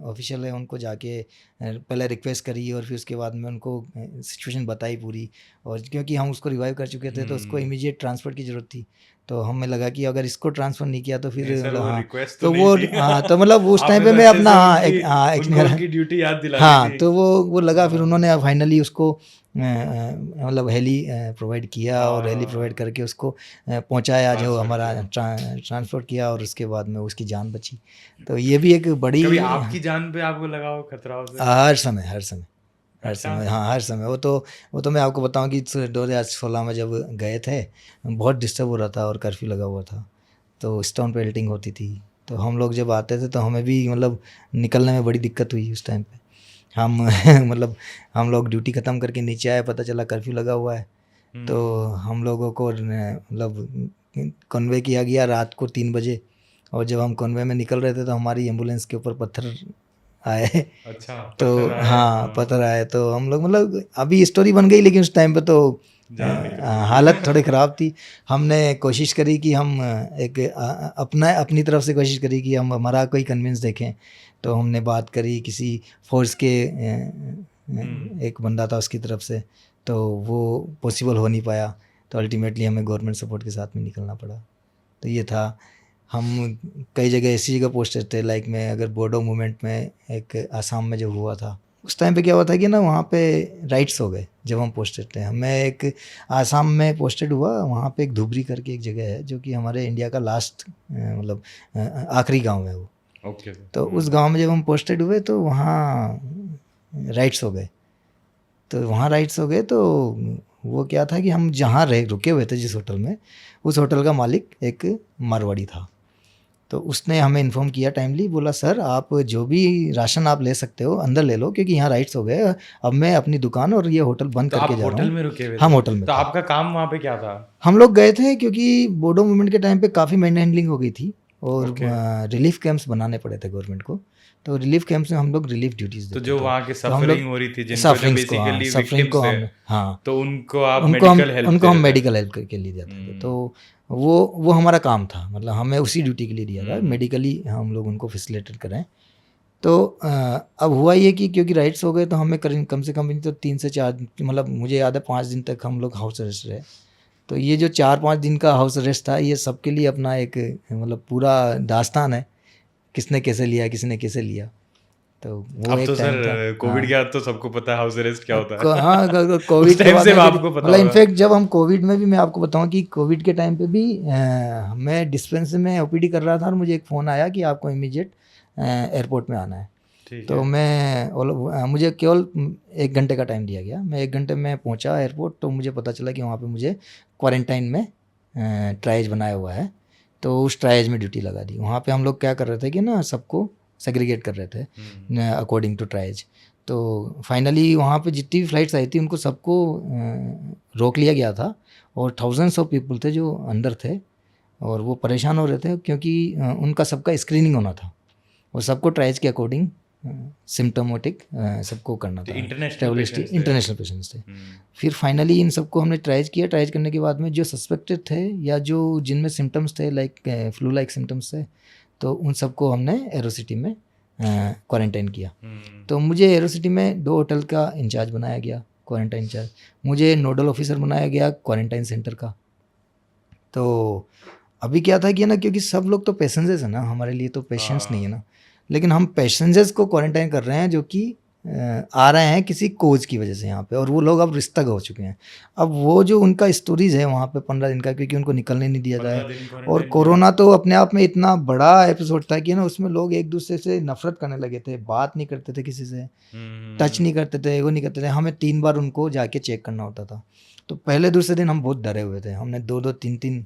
Speaker 1: ऑफिशियल है उनको जाके पहले रिक्वेस्ट करी, और फिर उसके बाद में उनको सिचुएशन बताई पूरी, और क्योंकि हम उसको रिवाइव कर चुके थे तो उसको
Speaker 2: हुँ।
Speaker 1: इमीडिएट ट्रांसफ़र की ज़रूरत थी, तो हमें लगा कि अगर इसको ट्रांसफ़र नहीं किया तो फिर
Speaker 2: नहीं सर
Speaker 1: मतलब
Speaker 2: वो
Speaker 1: हाँ,
Speaker 2: रिक्वेस्ट तो
Speaker 1: तो
Speaker 2: नहीं
Speaker 1: वो
Speaker 2: थी।
Speaker 1: हाँ, तो मतलब उस टाइम
Speaker 2: आपने
Speaker 1: पे
Speaker 2: तो
Speaker 1: मैं
Speaker 2: अच्छे
Speaker 1: अपना
Speaker 2: से
Speaker 1: हाँ,
Speaker 2: उनकी
Speaker 1: एक
Speaker 2: उनको उनकी ड्यूटी याद दिला दी
Speaker 1: हाँ,
Speaker 2: थी।
Speaker 1: तो वो लगा, फिर
Speaker 2: हाँ,
Speaker 1: उन्होंने फाइनली उसको मतलब हेली प्रोवाइड किया, और हेली प्रोवाइड
Speaker 2: हाँ,
Speaker 1: करके उसको पहुंचाया, जो
Speaker 2: ट्रांसफ़र
Speaker 1: हमारा
Speaker 2: किया।
Speaker 1: ट्रांसपोर्ट किया, और उसके बाद में उसकी जान बची। तो ये भी एक बड़ी,
Speaker 2: कभी आपकी जान पे आपको लगा हो खतरा हो सर?
Speaker 1: हर समय हर समय हर
Speaker 2: अच्छा।
Speaker 1: समय, हाँ, हर समय, वो तो मैं आपको बताऊं कि 2016 में जब गए थे, बहुत डिस्टर्ब हो रहा था और कर्फ्यू लगा हुआ था, तो स्टोन पेल्टिंग होती थी, तो हम लोग जब आते थे तो हमें भी मतलब निकलने में बड़ी दिक्कत हुई उस टाइम पे। हम मतलब हम लोग ड्यूटी ख़त्म करके नीचे आए, पता चला कर्फ्यू लगा हुआ है, तो
Speaker 2: हुँ,
Speaker 1: हम लोगों को मतलब कन्वे किया गया रात को 3 बजे, और जब हम कन्वे में निकल रहे थे तो हमारी एम्बुलेंस के ऊपर पत्थर आए।
Speaker 2: अच्छा,
Speaker 1: तो
Speaker 2: पत्थर आए,
Speaker 1: हाँ पत्थर आए, तो हम लोग मतलब अभी स्टोरी बन गई, लेकिन उस टाइम पे तो
Speaker 2: जान निकल गई।
Speaker 1: हालत थोड़ी ख़राब थी। हमने कोशिश करी कि हम अपनी तरफ से कोशिश करी कि हम हमारा कोई कन्विंस देखें। तो हमने बात करी किसी फोर्स के एक बंदा था उसकी तरफ से, तो वो पॉसिबल हो नहीं पाया। तो अल्टीमेटली हमें गवर्नमेंट सपोर्ट के साथ में निकलना पड़ा। तो ये था। हम कई जगह ऐसी जगह पोस्टेड थे, लाइक मैं अगर बोडो मूवमेंट में एक आसाम में जब हुआ था, उस टाइम पे क्या हुआ था कि ना वहाँ पे राइट्स हो गए जब हम पोस्टेड थे। मैं एक आसाम में पोस्टेड हुआ, वहाँ पे एक धुबरी करके एक जगह है जो कि हमारे इंडिया का लास्ट मतलब आखिरी गांव है वो।
Speaker 2: ओके।
Speaker 1: तो उस गांव में जब हम पोस्टेड हुए तो वहाँ राइट्स हो गए। तो वहाँ राइट्स हो गए, तो वो क्या था कि हम जहाँ रहे रुके हुए थे जिस होटल में, उस होटल का मालिक एक मारवाड़ी था। तो उसने हमें इन्फॉर्म किया टाइमली, बोला सर आप जो भी राशन आप ले सकते हो अंदर ले लो, क्योंकि यहाँ राइट्स हो गए, अब मैं अपनी दुकान और ये होटल बंद
Speaker 2: तो
Speaker 1: करके
Speaker 2: आप
Speaker 1: जा रहा
Speaker 2: होटल
Speaker 1: हूँ।
Speaker 2: में रुके हुए
Speaker 1: हम
Speaker 2: थे?
Speaker 1: होटल में
Speaker 2: तो
Speaker 1: थे।
Speaker 2: आपका काम वहाँ पे क्या था?
Speaker 1: हम लोग गए थे क्योंकि बोडो मूवमेंट के टाइम पे काफ़ी मैन हैंडलिंग हो गई थी, और
Speaker 2: ओके।
Speaker 1: रिलीफ कैंप्स बनाने पड़े थे गवर्नमेंट को। तो रिलीफ कैंप्स में हम लोग रिलीफ ड्यूटीज़
Speaker 2: तो
Speaker 1: देते
Speaker 2: जो
Speaker 1: थे।
Speaker 2: वहाँ की
Speaker 1: तो हम
Speaker 2: सफरिंग
Speaker 1: लोग
Speaker 2: हो रही थी, जिनको जो
Speaker 1: सफरिंग्स को, हाँ
Speaker 2: बेसिकली
Speaker 1: सफरिंग को
Speaker 2: विक्टिम्स थे,
Speaker 1: हम, हाँ
Speaker 2: तो उनको आप
Speaker 1: उनको हम
Speaker 2: मेडिकल हेल्प
Speaker 1: उनको
Speaker 2: दे
Speaker 1: हम
Speaker 2: रहे थे?
Speaker 1: मेडिकल हेल्प करके लिए जाते थे। तो वो हमारा काम था, मतलब हमें उसी ड्यूटी के लिए दिया था, मेडिकली हम लोग उनको फैसिलिटेट करें। तो अब हुआ ये कि क्योंकि राइट्स हो गए, तो हमें कम से कम नहीं तो 3 से 4, मतलब मुझे याद है 5 दिन तक हम लोग हाउस अरेस्ट रहे। तो ये जो 4-5 दिन का हाउस अरेस्ट था, ये सबके लिए अपना एक मतलब पूरा दास्तान है, किसने कैसे लिया, किसने कैसे लिया। तो वो
Speaker 2: अब
Speaker 1: एक
Speaker 2: तो
Speaker 1: टाइम था।
Speaker 2: सर कोविड के
Speaker 1: हाँ
Speaker 2: बाद तो सबको पता है हाउस अरेस्ट क्या होता
Speaker 1: हाँ
Speaker 2: है।
Speaker 1: कोविड
Speaker 2: उस
Speaker 1: के
Speaker 2: टाइम
Speaker 1: बाद
Speaker 2: से
Speaker 1: में भी,
Speaker 2: आपको पता
Speaker 1: मतलब
Speaker 2: होगा।
Speaker 1: इनफैक्ट जब हम कोविड में भी, मैं आपको बताऊं कि कोविड के टाइम पे भी मैं डिस्पेंसरी में ओपीडी कर रहा था, और मुझे एक फ़ोन आया कि आपको इमीडिएट एयरपोर्ट में आना है।
Speaker 2: ठीक
Speaker 1: तो
Speaker 2: है।
Speaker 1: मुझे केवल 1 घंटे का टाइम दिया गया। मैं 1 घंटे में पहुंचा एयरपोर्ट, तो मुझे पता चला कि वहाँ पे मुझे क्वारंटाइन में ट्राइज बनाया हुआ है। तो उस ट्राइज में ड्यूटी लगा दी। वहाँ पे हम लोग क्या कर रहे थे कि ना सबको सेग्रीगेट कर रहे थे अकॉर्डिंग टू ट्राइज। तो फाइनली वहाँ पे जितनी भी फ्लाइट्स आई थी उनको सबको रोक लिया गया था, और थाउजेंड्स ऑफ पीपल थे जो अंदर थे, और वो परेशान हो रहे थे क्योंकि उनका सबका स्क्रीनिंग होना था, और सबको ट्राइज के अकॉर्डिंग सिम्टोमेटिक सबको करना
Speaker 2: तो
Speaker 1: था।
Speaker 2: इंटरनेशनल
Speaker 1: ट्रेवल हिस्ट्री,
Speaker 2: पेशेंट्स थे?
Speaker 1: इंटरनेशनल पेशेंट्स थे। फिर फाइनली इन सबको हमने ट्राइज किया। ट्राइज करने के बाद में जो सस्पेक्टेड थे या जो जिनमें सिम्टम्स थे लाइक फ्लू लाइक सिम्टम्स थे, तो उन सबको हमने एरोसिटी में क्वारंटाइन किया। तो मुझे एरोसिटी में 2 होटल का इंचार्ज बनाया गया, क्वारंटाइन इंचार्ज। मुझे नोडल ऑफिसर बनाया गया क्वारंटाइन सेंटर का। तो अभी क्या था कि ना, क्योंकि सब लोग तो पैसेंजर्स हैं ना, हमारे लिए तो पेशेंट्स नहीं है ना, लेकिन हम पैसेंजर्स को क्वारंटाइन कर रहे हैं जो कि आ रहे हैं किसी कोज की वजह से यहाँ पे, और वो लोग अब रिश्तक हो चुके हैं। अब वो जो उनका स्टोरीज है वहाँ पे 15 दिन का, क्योंकि उनको निकलने नहीं दिया
Speaker 2: 15
Speaker 1: जाए।
Speaker 2: दिन
Speaker 1: और
Speaker 2: क्वारंटाइन किया?
Speaker 1: कोरोना तो अपने आप में इतना बड़ा एपिसोड था कि ना उसमें लोग एक दूसरे से नफरत करने लगे थे, बात नहीं करते थे किसी से, टच नहीं करते थे, वो नहीं करते थे। हमें 3 बार उनको जाके चेक करना होता था। तो पहले दूसरे दिन हम बहुत डरे हुए थे। हमने 2-2 3-3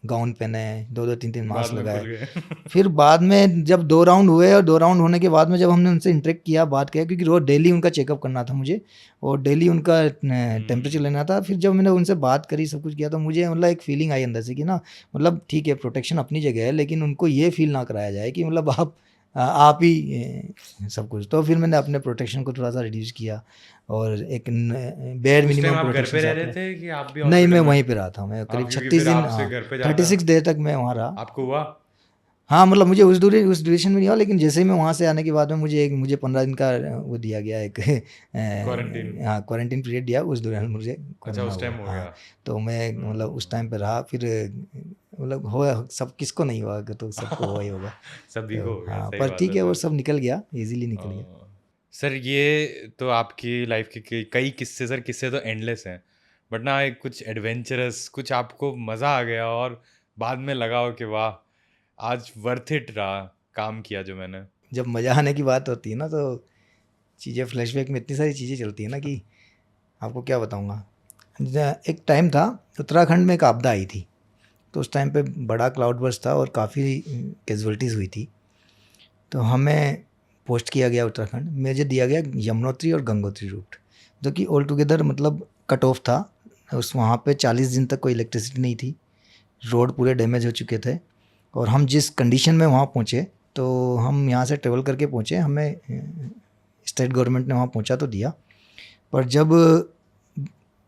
Speaker 1: गाउन पहने, 2-2 3-3
Speaker 2: बाद
Speaker 1: मास्क
Speaker 2: में खुल
Speaker 1: लगाए।
Speaker 2: गए।
Speaker 1: फिर बाद में जब 2 राउंड हुए, और 2 राउंड होने के बाद में जब हमने उनसे इंटरेक्ट किया, बात किया, क्योंकि रोज डेली उनका चेकअप करना था मुझे, और डेली उनका टेम्परेचर लेना था। फिर जब मैंने उनसे बात करी, सब कुछ किया, तो मुझे मतलब एक फीलिंग आई अंदर से कि ना, मतलब ठीक है प्रोटेक्शन अपनी जगह है, लेकिन उनको ये फील ना कराया जाए कि मतलब आप ही सब कुछ। तो फिर मैंने अपने प्रोटेक्शन को थोड़ा सा रिड्यूस किया, और एक बेयर
Speaker 2: उस टाइम
Speaker 1: मिनिमम
Speaker 2: आप घर
Speaker 1: प्रोटेक्शन
Speaker 2: पे रह
Speaker 1: साथ
Speaker 2: रहे
Speaker 1: में।
Speaker 2: थे कि आप भी
Speaker 1: नहीं, मैं
Speaker 2: हॉस्पिटल में?
Speaker 1: वहीं पे रहा था। मैं करीब
Speaker 2: आप, क्योंकि
Speaker 1: 36
Speaker 2: फिर
Speaker 1: दिन,
Speaker 2: आपसे
Speaker 1: हाँ
Speaker 2: घर पे जाना
Speaker 1: 36 देर तक मैं वहाँ रहा।
Speaker 2: आपको हुआ?
Speaker 1: हाँ मतलब मुझे उस ड्यूरेशन में नहीं हुआ, लेकिन जैसे ही मैं वहाँ से आने के बाद में मुझे 15 दिन का वो दिया गया, एक
Speaker 2: क्वारंटीन?
Speaker 1: हाँ क्वारंटीन पीरियड दिया। उस दौरान मुझे
Speaker 2: अच्छा,
Speaker 1: कोरोना
Speaker 2: उस टाइम
Speaker 1: हुआ।
Speaker 2: हो
Speaker 1: हाँ
Speaker 2: गया।
Speaker 1: तो मैं मतलब उस टाइम पे रहा। फिर मतलब हुआ, सब किसको नहीं हुआ, तो सबको हुआ ही होगा।
Speaker 2: सभी
Speaker 1: तो
Speaker 2: को हो गया,
Speaker 1: हाँ
Speaker 2: सही
Speaker 1: पर
Speaker 2: बात
Speaker 1: ठीक
Speaker 2: है
Speaker 1: है, वो
Speaker 2: सर।
Speaker 1: सब निकल गया, इजीली निकल गया।
Speaker 2: सर ये तो आपकी लाइफ के कई किस्से, सर किस्से तो एंडलेस हैं, बट ना एक कुछ एडवेंचरस, कुछ आपको मज़ा आ गया और बाद में लगा हो कि वाह आज वर्थ इट रहा काम किया जो मैंने?
Speaker 1: जब मज़ा आने की बात होती है ना, तो चीज़ें फ्लैशबैक में इतनी सारी चीज़ें चलती हैं ना कि आपको क्या बताऊँगा। एक टाइम था, उत्तराखंड में एक आपदा आई थी। तो उस टाइम पे बड़ा क्लाउड बर्स्ट था और काफ़ी कैजुअलिटीज़ हुई थी। तो हमें पोस्ट किया गया उत्तराखंड, मुझे दिया गया यमुनोत्री और गंगोत्री रूट, जो कि ऑल टुगेदर मतलब कट ऑफ था। उस वहाँ पे 40 दिन तक कोई इलेक्ट्रिसिटी नहीं थी, रोड पूरे डैमेज हो चुके थे, और हम जिस कंडीशन में वहाँ पहुँचे तो हम यहाँ से ट्रेवल करके पहुँचे, हमें स्टेट गवर्नमेंट ने वहाँ पहुँचा तो दिया, पर जब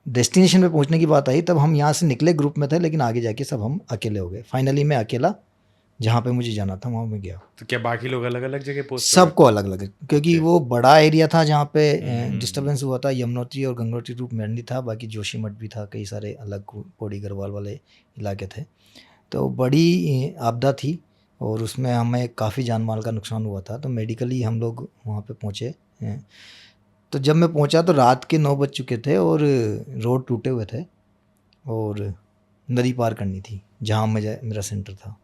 Speaker 1: डेस्टिनेशन पे पहुँचने की बात आई तब हम यहाँ से निकले ग्रुप में थे, लेकिन आगे जाके सब हम अकेले हो गए। फाइनली मैं अकेला जहाँ पे मुझे जाना था वहाँ मैं गया।
Speaker 2: तो क्या बाकी लोग अलग अलग जगह पोस्ट
Speaker 1: सबको अलग अलग, क्योंकि
Speaker 2: Okay.
Speaker 1: वो बड़ा एरिया था जहाँ पे डिस्टर्बेंस हुआ था। यमुनोत्री और गंगोत्री रूप मेरनी था, बाकी जोशीमठ भी था, कई सारे अलग पौड़ी गढ़वाल वाले इलाके थे। तो बड़ी आपदा थी और उसमें हमें काफ़ी जान माल का नुकसान हुआ था। तो मेडिकली हम लोग वहाँ पे पहुँचे। तो जब मैं पहुँचा तो रात के 9 बज चुके थे और रोड टूटे हुए थे और नदी पार करनी थी जहाँ मेरा सेंटर था।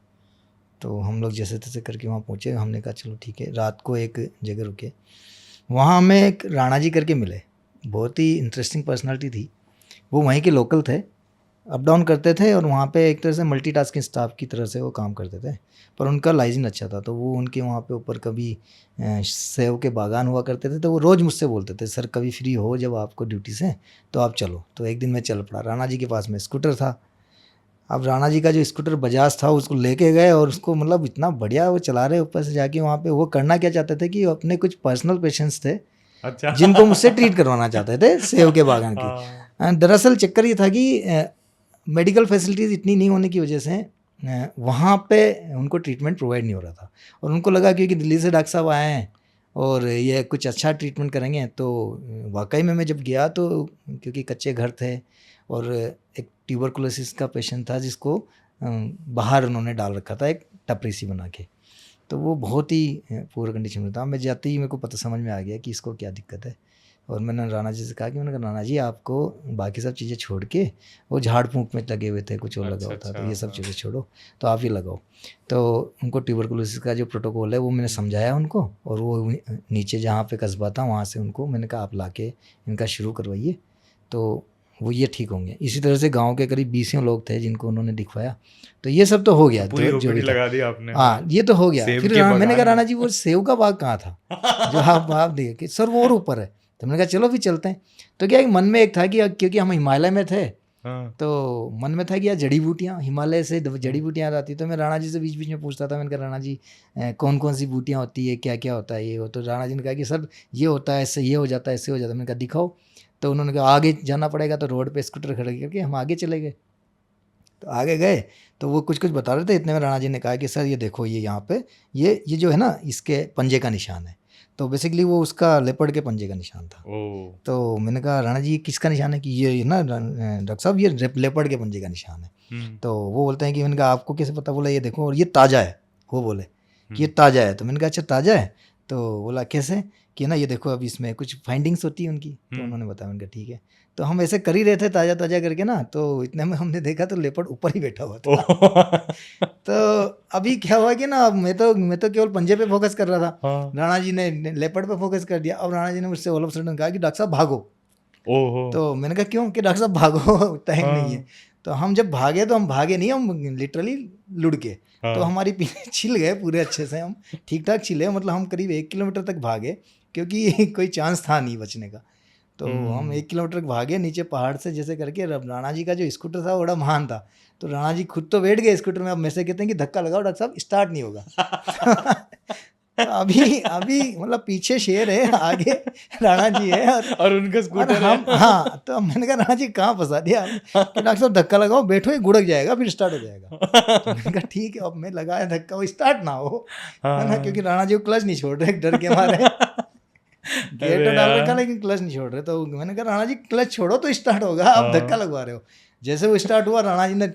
Speaker 1: तो हम लोग जैसे तैसे करके वहाँ पहुँचे। हमने कहा चलो ठीक है, रात को एक जगह रुके। वहाँ हमें एक राणा जी करके मिले, बहुत ही इंटरेस्टिंग पर्सनालिटी थी। वो वहीं के लोकल थे, अप डाउन करते थे और वहाँ पे एक तरह से मल्टीटास्किंग स्टाफ की तरह से वो काम करते थे, पर उनका लाइसेंस अच्छा था। तो वो उनके वहाँ पे ऊपर कभी सेब के बागान हुआ करते थे, तो वो रोज़ मुझसे बोलते थे सर कभी फ्री हो जब आपको ड्यूटी से तो आप चलो। तो एक दिन मैं चल पड़ा। राणा जी के पास में स्कूटर था। अब राणा जी का जो स्कूटर बजाज था उसको लेके गए और उसको मतलब इतना बढ़िया वो चला रहे ऊपर से जाके वहाँ पे। वो करना क्या चाहते थे कि अपने कुछ पर्सनल पेशेंट्स थे
Speaker 2: अच्छा
Speaker 1: जिनको मुझसे ट्रीट करवाना चाहते थे सेब के बागान की। दरअसल चक्कर ये था कि मेडिकल फैसिलिटीज़ इतनी नहीं होने की वजह से वहाँ पे उनको ट्रीटमेंट प्रोवाइड नहीं हो रहा था, और उनको लगा क्योंकि दिल्ली से डॉक्टर साहब आए हैं और ये कुछ अच्छा ट्रीटमेंट करेंगे। तो वाकई में मैं जब गया तो क्योंकि कच्चे घर थे और एक ट्यूबरकुलोसिस का पेशेंट था जिसको बाहर उन्होंने डाल रखा था एक टपरी सी बना के। तो वो बहुत ही पुअर कंडीशन में था। मैं जाते ही मेरे को पता समझ में आ गया कि इसको क्या दिक्कत है, और मैंने राणा जी से कहा कि मैंने कहा राणा जी आपको बाकी सब चीज़ें छोड़ के, वो झाड़ फूँक में लगे हुए थे, कुछ और लगा हुआ था, तो ये सब चीज़ें छोड़ो तो आप ये लगाओ। तो उनको ट्यूबरकुलोसिस का जो प्रोटोकॉल है वो मैंने समझाया उनको, और वो नीचे जहाँ पे कस्बा था वहाँ से उनको मैंने कहा आप ला के इनका शुरू करवाइए तो वो ये ठीक होंगे। इसी तरह से गांव के करीब 20 लोग थे जिनको उन्होंने दिखवाया। तो ये सब तो हो गया,
Speaker 2: पूरी
Speaker 1: जो भी
Speaker 2: ओपीडी लगा दी आपने।
Speaker 1: हाँ ये तो हो गया।
Speaker 2: सेब
Speaker 1: फिर
Speaker 2: के
Speaker 1: मैंने कहा
Speaker 2: बागान
Speaker 1: राणा जी वो सेव का बाग कहाँ था जो आप देखे कि सर वो और ऊपर है। तो मैंने कहा चलो भी चलते हैं। तो क्या मन में एक था कि क्योंकि हम हिमालय में थे तो मन में था कि यार जड़ी बूटियाँ, हिमालय से जड़ी बूटियाँ आती। तो मैं राणा जी से बीच बीच में पूछता था। मैंने कहा राणा जी कौन कौन सी बूटियाँ होती है, क्या क्या होता है ये वो। तो राणा जी ने कहा कि सर ये होता है, ऐसे ये हो जाता है, ऐसे हो जाता है। मैंने कहा दिखाओ। तो उन्होंने कहा आगे जाना पड़ेगा। तो रोड पे स्कूटर खड़े करके हम आगे चले गए। तो आगे गए तो वो कुछ कुछ बता रहे थे। इतने में राणा जी ने कहा कि सर ये देखो ये यहाँ पे ये जो है ना इसके पंजे का निशान है। तो बेसिकली वो उसका लेपर्ड के पंजे का निशान था। तो मैंने कहा राणा जी ये किसका निशान है? कि ये ना डॉक्टर साहब ये लेपर्ड के पंजे का निशान है। तो वो बोलते हैं कि मैंने कहा आपको कैसे पता? बोला ये देखो और ये ताज़ा है। वो बोले कि ये ताज़ा है। तो मैंने कहा अच्छा ताज़ा है? तो बोला कैसे? कि ना ये देखो अब इसमें कुछ फाइंडिंग्स होती है उनकी। तो उन्होंने बताया। मैंने कहा ठीक है। तो हम ऐसे कर ही रहे थे ताज़ा ताज़ा करके ना, तो इतने में हमने देखा तो लेपर्ड ऊपर ही बैठा हुआ था। तो अभी क्या हुआ कि ना मैं तो केवल पंजे पे फोकस कर रहा था। राणा जी ने लेपर्ड पे फोकस कर दिया। अब राणा जी ने मुझसे ऑल ऑफ सडन कहा कि डॉक्टर साहब भागो। तो मैंने कहा क्यों? कि डॉक्टर साहब भागो टाइम नहीं है। तो हम जब भागे तो हम भागे नहीं, हम लिटरली लुढ़के। तो हमारी पीछे छिल गए पूरे अच्छे से। हम ठीक ठाक छिले, मतलब हम करीब 1 किलोमीटर तक भागे क्योंकि कोई चांस था नहीं बचने का। तो हम 1 किलोमीटर भागे नीचे पहाड़ से जैसे करके। राणा जी का जो स्कूटर था बड़ा महान था। तो राणा जी खुद तो बैठ गए स्कूटर में। अब मैं से कहते हैं कि धक्का लगाओ डॉक्टर साहब स्टार्ट नहीं होगा। तो अभी मतलब पीछे शेर है, आगे राणा जी है
Speaker 2: और उनका स्कूटर
Speaker 1: हम
Speaker 2: है।
Speaker 1: हाँ। तो मैंने कहा राणा जी कहाँ फंसा दिया कि डॉक्टर साहब धक्का लगाओ, बैठो ये गुड़क जाएगा फिर स्टार्ट हो जाएगा। तो मैंने कहा ठीक है। अब मैं लगाया धक्का, वो स्टार्ट ना हो, है ना, क्योंकि राणा जी को क्लच नहीं छोड़ रहे डर के मारे। गेट तो डाल रखा लेकिन क्लच नहीं छोड़ रहे। तो मैंने कहा राणा जी क्लच छोड़ो तो स्टार्ट होगा, आप धक्का लगवा रहे हो। जैसे वो स्टार्ट हुआ राणा जी ने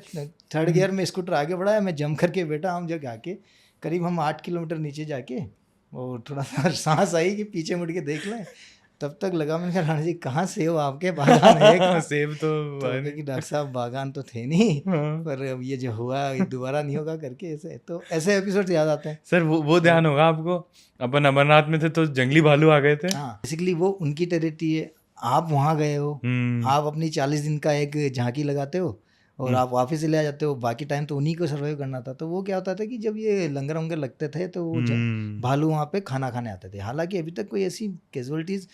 Speaker 1: थर्ड गियर में स्कूटर आगे बढ़ाया, मैं जम करके बैठा। हम जब आके करीब हम 8 किलोमीटर नीचे जाके और थोड़ा सा सांस आई कि पीछे मुड़ के देख लें, तब तक लगा। मैंने कहा राणा जी कहाँ सेब आपके बागान है कहाँ?
Speaker 2: सेब तो
Speaker 1: कि डॉक्टर साहब बागान तो थे नहीं, पर अब ये जो हुआ ये दोबारा नहीं होगा करके। ऐसे तो ऐसे एपिसोड याद आते हैं
Speaker 2: सर। वो ध्यान होगा आपको, अपन अमरनाथ में थे तो जंगली भालू आ गए थे।
Speaker 1: हाँ बेसिकली वो उनकी टेरिटरी है। आप वहाँ गए हो, आप अपनी 40 दिन का एक झांकी लगाते हो और आप वापस ले आ जाते हो। बाकी टाइम तो उन्हीं को सर्वाइव करना था। तो वो क्या होता था कि जब ये लंगर वंगर लगते थे तो वो भालू वहाँ पे खाना खाने आते थे। हालांकि अभी तक कोई ऐसी कैजुअलिटीज़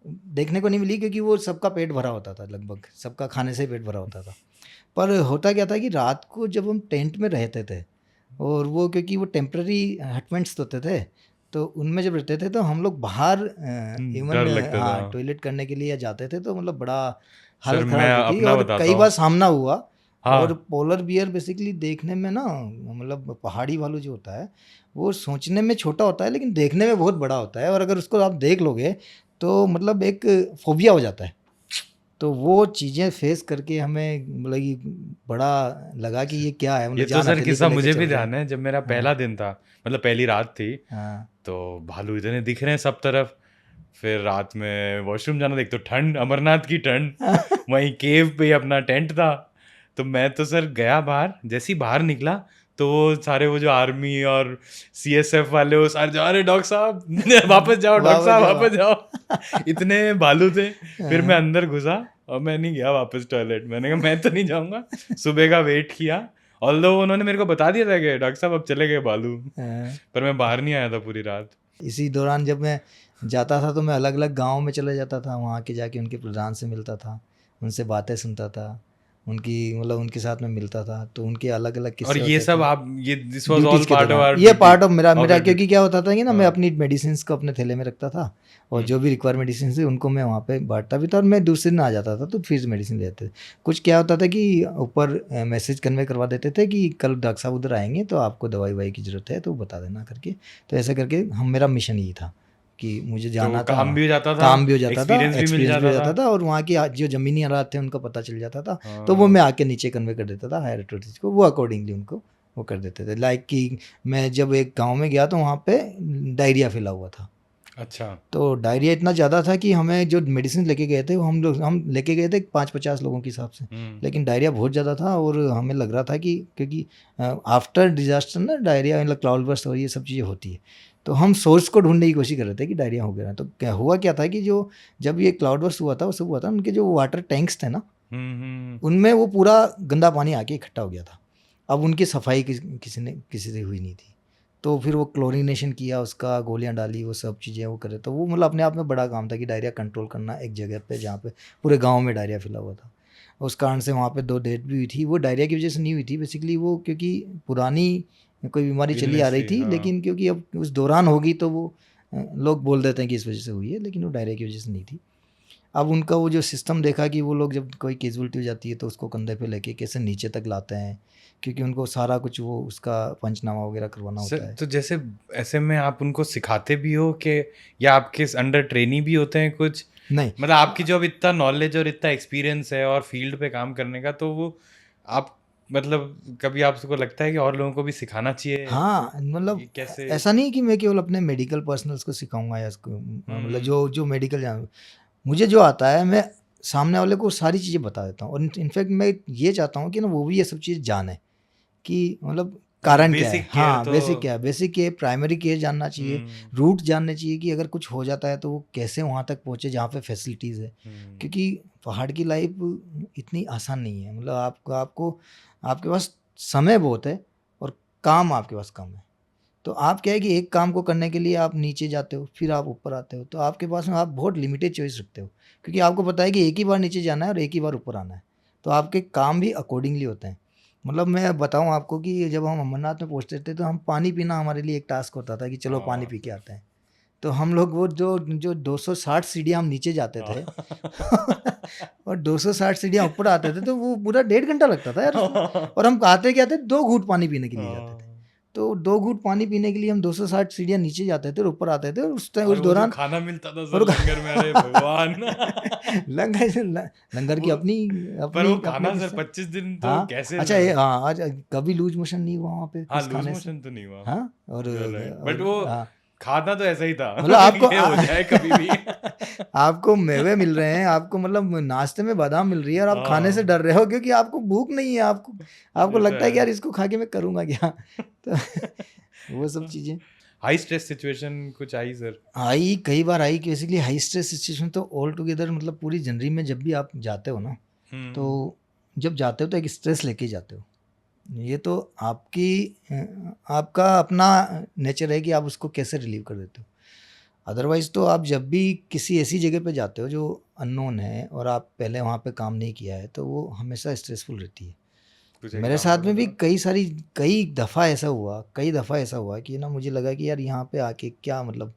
Speaker 1: देखने को नहीं मिली क्योंकि वो सबका पेट भरा होता था, लगभग सबका खाने से पेट भरा होता था। पर होता क्या था कि रात को जब हम टेंट में रहते थे और वो क्योंकि वो टेम्पररी हटमेंट्स होते थे, तो उनमें जब रहते थे तो हम लोग बाहर इवन
Speaker 2: डर लगता था।
Speaker 1: हाँ टॉयलेट करने के लिए या जाते थे तो मतलब बड़ा
Speaker 2: सर
Speaker 1: हालत
Speaker 2: मैं
Speaker 1: ख़राब होती
Speaker 2: अपना
Speaker 1: और
Speaker 2: बताता
Speaker 1: कई
Speaker 2: हूँ।
Speaker 1: बार सामना हुआ। और
Speaker 2: हाँ
Speaker 1: पोलर बियर बेसिकली देखने में ना, मतलब पहाड़ी भालू जो होता है वो सोचने में छोटा होता है लेकिन देखने में बहुत बड़ा होता है, और अगर उसको आप देख लोगे तो मतलब एक फोबिया हो जाता है। तो वो चीज़ें फेस करके हमें मतलब कि बड़ा लगा कि ये क्या है,
Speaker 2: ये
Speaker 1: मतलब
Speaker 2: तो
Speaker 1: जान
Speaker 2: सर
Speaker 1: हथेली पे
Speaker 2: किस्सा
Speaker 1: लेके
Speaker 2: मुझे
Speaker 1: चल
Speaker 2: भी
Speaker 1: रहे हैं।
Speaker 2: ध्यान है। जब मेरा
Speaker 1: हाँ
Speaker 2: पहला दिन था, मतलब पहली रात थी,
Speaker 1: हाँ
Speaker 2: तो भालू इतने दिख रहे हैं सब तरफ। फिर रात में वॉशरूम जाना, देख तो ठंड, अमरनाथ की ठंड। वहीं केव पे ही अपना टेंट था। तो मैं तो सर गया बाहर, जैसे ही बाहर निकला तो वो सारे वो जो आर्मी और सीएसएफ वाले वो सारे जा रहे, डॉक्टर साहब वापस जाओ, डॉक्टर
Speaker 1: वाह
Speaker 2: साहब
Speaker 1: वाह
Speaker 2: वापस जाओ। इतने भालू थे। फिर मैं
Speaker 1: हाँ,
Speaker 2: अंदर घुसा और मैं नहीं गया वापस टॉयलेट। मैंने कहा मैं तो नहीं जाऊंगा। सुबह का वेट किया, ऑल्दो उन्होंने मेरे को बता दिया था कि डॉक्टर साहब अब चले गए भालू।
Speaker 1: हाँ।
Speaker 2: पर मैं बाहर नहीं आया था पूरी रात।
Speaker 1: इसी दौरान जब मैं जाता था तो मैं अलग अलग गांव में चले जाता था, वहाँ के जाके उनके प्रधान से मिलता था, उनसे बातें सुनता था, उनकी मतलब उनके साथ में मिलता था, तो उनके अलग अलग
Speaker 2: और
Speaker 1: किस्से
Speaker 2: ये
Speaker 1: होते
Speaker 2: सब
Speaker 1: थे
Speaker 2: आप, ये दिस वाज ऑल
Speaker 1: ड्यूटीज़ के
Speaker 2: पार्ट ऑफ
Speaker 1: दौरान।
Speaker 2: आवर
Speaker 1: ये
Speaker 2: ड्यूटी,
Speaker 1: पार्ट ऑफ मेरा
Speaker 2: ऑफ
Speaker 1: मेरा
Speaker 2: योर
Speaker 1: क्योंकि क्या होता था कि ना मैं
Speaker 2: हाँ।
Speaker 1: अपनी मेडिसिन को अपने थैले में रखता था, और
Speaker 2: हम्म,
Speaker 1: जो भी रिक्वायर मेडिसिन थी उनको मैं वहाँ पे बांटता भी था, और मैं दूसरे दिन आ जाता था तो फिर से मेडिसिन लेते थे। कुछ क्या होता था कि ऊपर मैसेज कन्वे करवा देते थे कि कल डॉक्टर साहब उधर आएंगे तो आपको दवाई ववाई की ज़रूरत है तो बता देना करके। तो ऐसे करके हम मेरा मिशन यही था कि मुझे
Speaker 2: तो
Speaker 1: जाना था
Speaker 2: काम
Speaker 1: वहाँ,
Speaker 2: भी हो जाता था,
Speaker 1: काम भी हो जाता था,
Speaker 2: एक्सपीरियंस भी मिल
Speaker 1: एक्सपीरियंस भी हो
Speaker 2: जाता था।
Speaker 1: जाता था, और वहाँ की जो ज़मीनी हालात थे उनका पता चल जाता था। तो वो
Speaker 2: हाँ।
Speaker 1: मैं आके नीचे कन्वे कर देता था हायर अथॉरिटीज़ को, वो अकॉर्डिंगली उनको वो कर देते थे। लाइक कि मैं जब एक गांव में गया तो वहाँ पे डायरिया फैला हुआ था।
Speaker 2: अच्छा।
Speaker 1: तो डायरिया इतना ज़्यादा था कि हमें जो मेडिसिन लेके गए थे वो हम लेके गए थे 5-50 लोगों के हिसाब से, लेकिन डायरिया बहुत ज़्यादा था और हमें लग रहा था कि क्योंकि आफ्टर डिजास्टर ना डायरिया मतलब क्लाउड बर्स्ट और ये सब चीज़ें होती है, तो हम सोर्स को ढूंढने की कोशिश कर रहे थे कि डायरिया हो गया। तो क्या हुआ क्या था कि जो जब ये क्लाउड बर्स्ट हुआ था वो सब हुआ था, उनके जो वाटर टैंक्स थे ना
Speaker 2: हम्म।
Speaker 1: उनमें वो पूरा गंदा पानी आके इकट्ठा हो गया था। अब उनकी सफाई किसी से हुई नहीं थी। तो फिर वो क्लोरीनेशन किया, उसका गोलियाँ डाली, वो सब चीज़ें वो करे, तो वो मतलब अपने आप में बड़ा काम था कि डायरिया कंट्रोल करना एक जगह पे जहाँ पे पूरे गाँव में डायरिया फैला हुआ था। उस कारण से वहाँ पे 2 डेथ भी हुई थी। वो डायरिया की वज़ह से नहीं हुई थी बेसिकली, वो क्योंकि पुरानी कोई बीमारी चली आ
Speaker 2: इलनेस
Speaker 1: रही
Speaker 2: थी,
Speaker 1: थी,
Speaker 2: हाँ।
Speaker 1: लेकिन क्योंकि अब उस दौरान होगी तो वो लोग बोल देते हैं कि इस वज़ह से हुई है, लेकिन वो डायरिया की वज़ह से नहीं थी। अब उनका वो जो सिस्टम देखा कि वो लोग जब कोई कैजुअल्टी हो जाती है तो उसको कंधे पे लेके कैसे नीचे तक लाते हैं, क्योंकि उनको सारा कुछ वो उसका पंचनामा वगैरह करवाना
Speaker 2: सर
Speaker 1: होता है।
Speaker 2: तो जैसे ऐसे में आप उनको सिखाते भी हो कि, या आपके अंडर ट्रेनी भी होते हैं कुछ?
Speaker 1: नहीं,
Speaker 2: मतलब आपकी जो अब इतना नॉलेज और इतना एक्सपीरियंस है और फील्ड पे काम करने का, तो वो आप, मतलब कभी आपको लगता है कि और लोगों को भी सिखाना चाहिए
Speaker 1: हाँ, मतलब
Speaker 2: कि कैसे?
Speaker 1: ऐसा नहीं कि मैं केवल अपने मेडिकल पर्सनल्स को सिखाऊँगा या इसको मतलब
Speaker 2: हम्म।
Speaker 1: जो मेडिकल जान मुझे जो आता है मैं सामने वाले को सारी चीज़ें बता देता हूँ, और इनफैक्ट मैं ये चाहता हूँ कि ना वो भी ये सब चीज़ जाने कि मतलब
Speaker 2: मतलब
Speaker 1: कारण क्या है।
Speaker 2: बेसिक केयर
Speaker 1: हाँ,
Speaker 2: तो।
Speaker 1: बेसिक क्या है, बेसिक केयर, प्राइमरी केयर जानना चाहिए,
Speaker 2: हम्म।
Speaker 1: रूट जानने चाहिए कि अगर कुछ हो जाता है तो वो कैसे वहाँ तक पहुँचे जहाँ पे फैसिलिटीज़ है।
Speaker 2: हम्म।
Speaker 1: क्योंकि पहाड़ की लाइफ इतनी आसान नहीं है, मतलब आपको आपको आपके पास समय बहुत है और काम आपके पास कम है। तो आप क्या है कि एक काम को करने के लिए आप नीचे जाते हो, फिर आप ऊपर आते हो, तो आपके पास में आप बहुत लिमिटेड चॉइस रखते हो, क्योंकि आपको पता है कि एक ही बार नीचे जाना है और एक ही बार ऊपर आना है। तो आपके काम भी अकॉर्डिंगली होते हैं। मतलब मैं बताऊँ आपको कि जब हम अमरनाथ में पहुँचते थे तो हम पानी पीना हमारे लिए एक टास्क होता था कि चलो पानी
Speaker 2: हाँ
Speaker 1: पी के
Speaker 2: सर।
Speaker 1: आते हैं। तो हम लोग वो जो 260 सीढ़ियाँ हम नीचे जाते थे और 260 सीढ़ियाँ ऊपर आते थे तो वो पूरा 1.5 घंटा लगता था यार उसमें, और हम आते क्या थे 2 घूँट पानी पीने के लिए जाते थे।
Speaker 2: हाँ।
Speaker 1: तो 2 घूँट पानी पीने के लिए हम 260 सीढ़ियाँ नीचे जाते थे और ऊपर आते थे, और उस
Speaker 2: और वो जो
Speaker 1: दौरान
Speaker 2: खाना मिलता था सर
Speaker 1: और
Speaker 2: लंगर में, अरे भगवान।
Speaker 1: लंगर की
Speaker 2: वो,
Speaker 1: अपनी
Speaker 2: पर
Speaker 1: अपनी
Speaker 2: वो
Speaker 1: अपने
Speaker 2: खाना सर
Speaker 1: किस्से।
Speaker 2: 25 दिन तो
Speaker 1: हाँ,
Speaker 2: कैसे
Speaker 1: अच्छा
Speaker 2: सर?
Speaker 1: ये हाँ, आज कभी लूज़ मोशन नहीं हुआ वहाँ पे
Speaker 2: हाँ,
Speaker 1: कुछ
Speaker 2: लूज
Speaker 1: खाने से?
Speaker 2: मोशन तो नहीं हुआ।
Speaker 1: हाँ,
Speaker 2: यू आर राइट, बट
Speaker 1: और
Speaker 2: वो
Speaker 1: हाँ,
Speaker 2: खाना तो ऐसा ही था।
Speaker 1: मतलब आपको
Speaker 2: ये हो जाए कभी भी।
Speaker 1: आपको मेवे मिल रहे हैं, आपको मतलब नाश्ते में बादाम मिल रही है और आप खाने से
Speaker 2: हाँ,
Speaker 1: डर रहे हो क्योंकि आपको भूख नहीं है, आपको आपको
Speaker 2: ये तो
Speaker 1: लगता है कि यार
Speaker 2: है।
Speaker 1: इसको खा के मैं करूँगा क्या? तो वो सब चीज़ें
Speaker 2: हाई स्ट्रेस सिचुएशन कुछ आई सर?
Speaker 1: आई, कई बार आई कि बेसिकली हाई स्ट्रेस सिचुएशन तो ऑल टुगेदर मतलब पूरी ज़िंदगी में जब भी आप जाते हो ना,
Speaker 2: हम्म।
Speaker 1: तो जब जाते हो तो एक स्ट्रेस लेके जाते हो। ये तो आपकी आपका अपना नेचर है कि आप उसको कैसे रिलीव कर देते हो। अदरवाइज़ तो आप जब भी किसी ऐसी जगह पे जाते हो जो अननोन है और आप पहले वहाँ पे काम नहीं किया है, तो वो हमेशा स्ट्रेसफुल रहती है।
Speaker 2: कुछ
Speaker 1: मेरे
Speaker 2: एग्जांपल
Speaker 1: साथ में भी
Speaker 2: बताओ।
Speaker 1: कई दफ़ा ऐसा हुआ कि ना मुझे लगा कि यार यहाँ पे आके क्या मतलब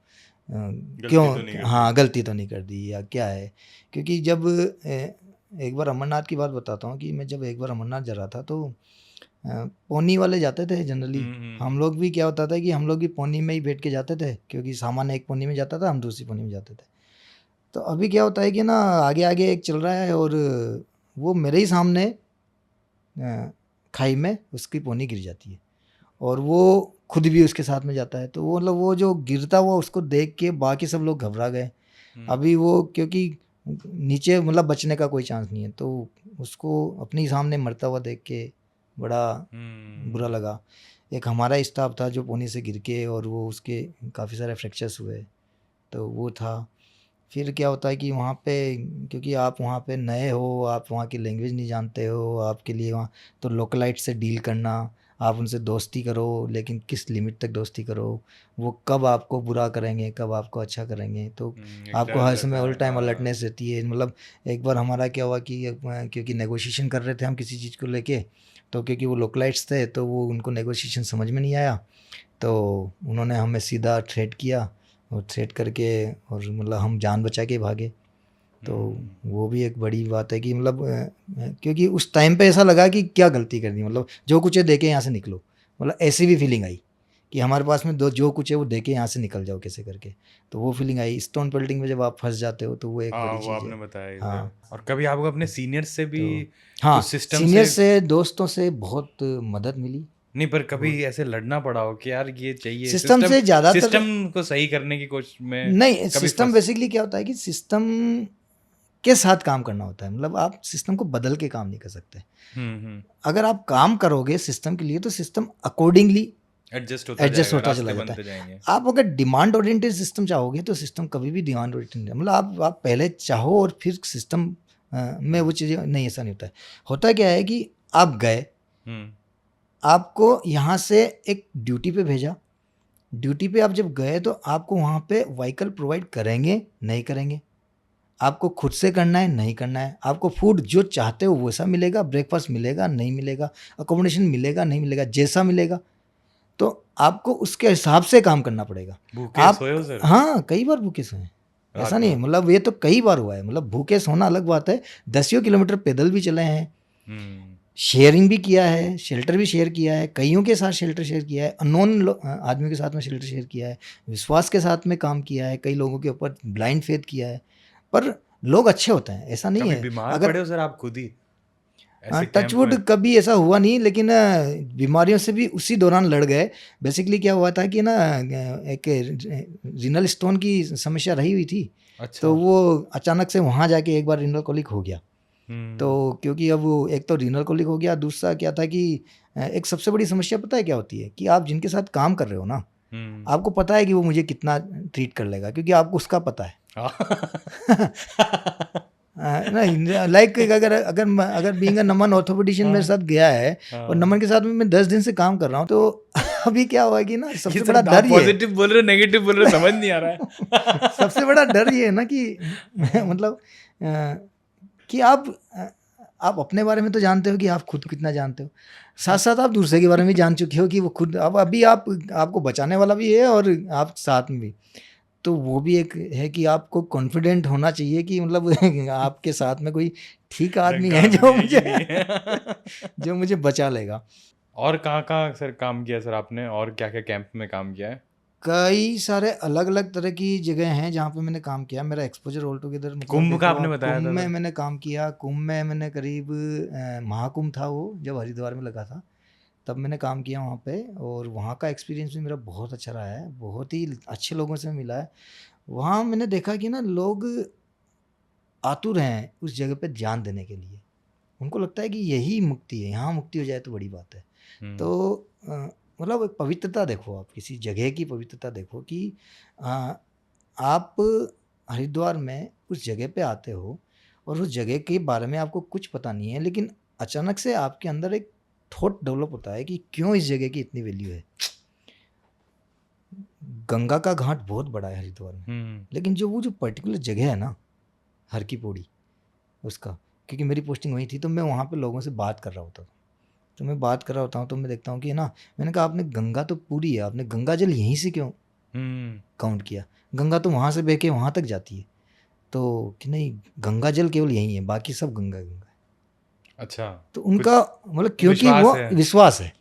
Speaker 2: गलती तो नहीं
Speaker 1: क्यों,
Speaker 2: कर दी।
Speaker 1: हाँ गलती तो नहीं कर दी या क्या है। क्योंकि जब एक बार अमरनाथ की बात बताता हूँ कि मैं जब एक बार अमरनाथ जा रहा था तो पौनी वाले जाते थे जनरली। हम लोग भी क्या होता था कि हम लोग भी पौनी में ही बैठ के जाते थे, क्योंकि सामान एक पौनी में जाता था, हम दूसरी पौनी में जाते थे। तो अभी क्या होता है कि ना आगे आगे एक चल रहा है और वो मेरे ही सामने खाई में उसकी पौनी गिर जाती है और वो खुद भी उसके साथ में जाता है। तो वो मतलब वो जो गिरता हुआ उसको देख के बाकी सब लोग घबरा गए। अभी वो क्योंकि नीचे मतलब बचने का कोई चांस नहीं है, तो उसको अपने सामने मरता हुआ देख के बड़ा बुरा लगा। एक हमारा स्टाफ था जो पौनी से गिर के और वो उसके काफ़ी सारे फ्रैक्चर्स हुए, तो वो था। फिर क्या होता है कि वहाँ पे क्योंकि आप वहाँ पे नए हो, आप वहाँ की लैंग्वेज नहीं जानते हो, आपके लिए वहाँ तो लोकलाइट से डील करना, आप उनसे दोस्ती करो लेकिन किस लिमिट तक दोस्ती करो, वो कब आपको बुरा करेंगे कब आपको अच्छा करेंगे, तो
Speaker 2: एक
Speaker 1: आपको
Speaker 2: डर
Speaker 1: हर समय
Speaker 2: रहता
Speaker 1: ऑल
Speaker 2: है,
Speaker 1: टाइम
Speaker 2: हाँ।
Speaker 1: अलर्टनेस रहती है। मतलब एक बार हमारा क्या हुआ कि क्योंकि नेगोशिएशन कर रहे थे हम किसी चीज़ को लेके, तो क्योंकि वो लोकलाइट्स थे तो वो उनको नेगोशिएशन समझ में नहीं आया, तो उन्होंने हमें सीधा थ्रेट किया और थ्रेट करके और मतलब हम जान बचा के भागे। तो वो भी एक बड़ी बात है कि मतलब क्योंकि उस टाइम पे ऐसा लगा कि क्या गलती कर दी, मतलब जो कुछ है दे के यहाँ से निकलो, मतलब ऐसी भी फीलिंग आई कि हमारे पास में दो जो कुछ है वो दे के यहाँ से निकल जाओ कैसे करके। तो वो फीलिंग आई स्टोन पेल्टिंग में जब आप फंस जाते हो तो वो एक
Speaker 2: हाँ,
Speaker 1: बड़ी
Speaker 2: वो
Speaker 1: चीज़
Speaker 2: आपने
Speaker 1: है।
Speaker 2: बताया ही थे।
Speaker 1: हाँ,
Speaker 2: और कभी आपको अपने सीनियर से भी
Speaker 1: तो हाँ,
Speaker 2: कुछ सिस्टम
Speaker 1: सीनियर
Speaker 2: से,
Speaker 1: से दोस्तों से बहुत मदद मिली।
Speaker 2: नहीं पर कभी
Speaker 1: बहुत
Speaker 2: ऐसे लड़ना पड़ा हो कि यार ये चाहिए
Speaker 1: सिस्टम से ज़्यादातर
Speaker 2: सिस्टम को सही करने की कोशिश में
Speaker 1: नहीं,
Speaker 2: कभी
Speaker 1: सिस्टम
Speaker 2: फंस।
Speaker 1: बेसिकली क्या होता है कि सिस्टम के साथ काम करना होता है, मतलब आप सिस्टम को बदल के काम नहीं कर सकते।
Speaker 2: हम्म।
Speaker 1: अगर आप काम करोगे सिस्टम के लिए तो सिस्टम अकॉर्डिंगली
Speaker 2: एडजस्ट होता
Speaker 1: एडजस्ट
Speaker 2: जाएगा,
Speaker 1: होता चला
Speaker 2: रास्ते
Speaker 1: जाता है।
Speaker 2: बनते जाएंगे।
Speaker 1: आप अगर डिमांड ओरिएंटेड सिस्टम चाहोगे तो सिस्टम कभी भी डिमांड ओरिएंटेड, मतलब आप पहले चाहो और फिर सिस्टम में वो चीज़ें नहीं, ऐसा नहीं होता है। होता क्या है कि आप गए, आपको यहाँ से एक ड्यूटी पे भेजा, ड्यूटी पे आप जब गए तो आपको वहाँ पे व्हीकल प्रोवाइड करेंगे नहीं करेंगे, आपको खुद से करना है नहीं करना है, आपको फूड जो चाहते हो वैसा मिलेगा, ब्रेकफास्ट मिलेगा नहीं मिलेगा, अकोमोडेशन मिलेगा नहीं मिलेगा, जैसा मिलेगा तो आपको उसके हिसाब से काम करना पड़ेगा।
Speaker 2: भूखे
Speaker 1: आप
Speaker 2: सोए हो सर
Speaker 1: हाँ, कई बार भूखे सोए हैं, ऐसा
Speaker 2: रात
Speaker 1: नहीं है,
Speaker 2: में?
Speaker 1: मतलब ये तो कई बार हुआ है। मतलब भूखे सोना अलग बात है, 10 किलोमीटर पैदल भी चले हैं, शेयरिंग भी किया है, शेल्टर भी शेयर किया है, कईयों के साथ शेल्टर शेयर किया है, अननोन आदमियों के साथ में शेल्टर शेयर किया है, विश्वास के साथ में काम किया है, कई लोगों के ऊपर ब्लाइंड फेथ किया है। पर लोग अच्छे होते हैं, ऐसा नहीं
Speaker 2: कभी
Speaker 1: है।
Speaker 2: बीमार
Speaker 1: अगर
Speaker 2: पड़े हो सर आप खुद ही ऐसे कैंप
Speaker 1: टचवुड
Speaker 2: में?
Speaker 1: कभी ऐसा हुआ नहीं, लेकिन बीमारियों से भी उसी दौरान लड़ गए। बेसिकली क्या हुआ था कि ना एक रीनल स्टोन की समस्या रही हुई थी,
Speaker 2: अच्छा।
Speaker 1: तो वो अचानक से वहाँ जाके एक बार रीनल कोलिक हो गया। तो क्योंकि अब वो एक तो रीनल कोलिक हो गया, दूसरा क्या था कि एक सबसे बड़ी समस्या पता है क्या होती है कि आप जिनके साथ काम कर रहे हो ना, आपको पता है कि वो मुझे कितना ट्रीट कर लेगा, क्योंकि आपको उसका पता है। नहीं, लाइक अगर अगर अगर बीइंग अ नमन ऑर्थोपेडिशियन मेरे साथ गया है और नमन के साथ में मैं 10 दिन से काम कर रहा हूँ, तो अभी क्या हुआ कि ना
Speaker 2: ये
Speaker 1: सबसे
Speaker 2: सर
Speaker 1: बड़ा डर
Speaker 2: आप
Speaker 1: ये है।
Speaker 2: पॉजिटिव बोल रहे हो नेगेटिव बोल रहे हो समझ नहीं आ रहा है।
Speaker 1: सबसे बड़ा डर ये है ना कि मतलब कि आप अपने बारे में तो जानते हो कि आप खुद कितना जानते हो, साथ साथ आप दूसरे के बारे में जान चुके हो कि वो खुद अब अभी आपको बचाने वाला भी है और आप साथ में भी। तो वो भी एक है कि आपको कॉन्फिडेंट होना चाहिए कि मतलब आपके साथ में कोई ठीक आदमी
Speaker 2: ढंग का
Speaker 1: है
Speaker 2: आदमी
Speaker 1: जो
Speaker 2: है कि
Speaker 1: मुझे
Speaker 2: नहीं है?
Speaker 1: जो मुझे बचा लेगा।
Speaker 2: और कहाँ सर काम किया सर आपने, और क्या क्या कैंप में काम किया है?
Speaker 1: कई सारे अलग अलग तरह की जगह हैं जहाँ पे मैंने काम किया। मेरा एक्सपोजर ऑल टुगेदर मतलब
Speaker 2: कुंभ का
Speaker 1: देखो
Speaker 2: आपने
Speaker 1: आप,
Speaker 2: बताया
Speaker 1: कुंभ
Speaker 2: था
Speaker 1: में
Speaker 2: सर।
Speaker 1: मैंने काम किया। कुंभ में मैंने करीब महाकुंभ था वो जब हरिद्वार में लगा था, तब मैंने काम किया वहाँ पे, और वहाँ का एक्सपीरियंस भी मेरा बहुत अच्छा रहा है, बहुत ही अच्छे लोगों से मिला है। वहाँ मैंने देखा कि ना लोग आतुर हैं उस जगह पे जान देने के लिए, उनको लगता है कि यही मुक्ति है, यहाँ मुक्ति हो जाए तो बड़ी बात है। तो मतलब एक पवित्रता देखो, आप किसी जगह की पवित्रता देखो कि अ, आप हरिद्वार में उस जगह पे आते हो और उस जगह के बारे में आपको कुछ पता नहीं है, लेकिन अचानक से आपके अंदर एक थॉट डेवलप होता है कि क्यों इस जगह की इतनी वैल्यू है। गंगा का घाट बहुत बड़ा है हरिद्वार में, लेकिन जो वो जो पर्टिकुलर जगह है ना, हर की पौड़ी, उसका, क्योंकि मेरी पोस्टिंग वहीं थी तो मैं वहाँ पे लोगों से बात कर रहा होता था, तो मैं बात कर रहा होता हूँ तो मैं देखता हूँ कि ना, मैंने कहा आपने गंगा तो पूरी है, आपने गंगा जल यहीं से क्यों काउंट किया? गंगा तो वहाँ से बह के वहाँ तक जाती है। तो कि नहीं, गंगा जल केवल यहीं है, बाकी सब गंगा गंगा है।
Speaker 2: अच्छा,
Speaker 1: तो
Speaker 2: कुछ
Speaker 1: उनका मतलब क्योंकि
Speaker 2: विश्वास
Speaker 1: वो
Speaker 2: है।
Speaker 1: विश्वास है,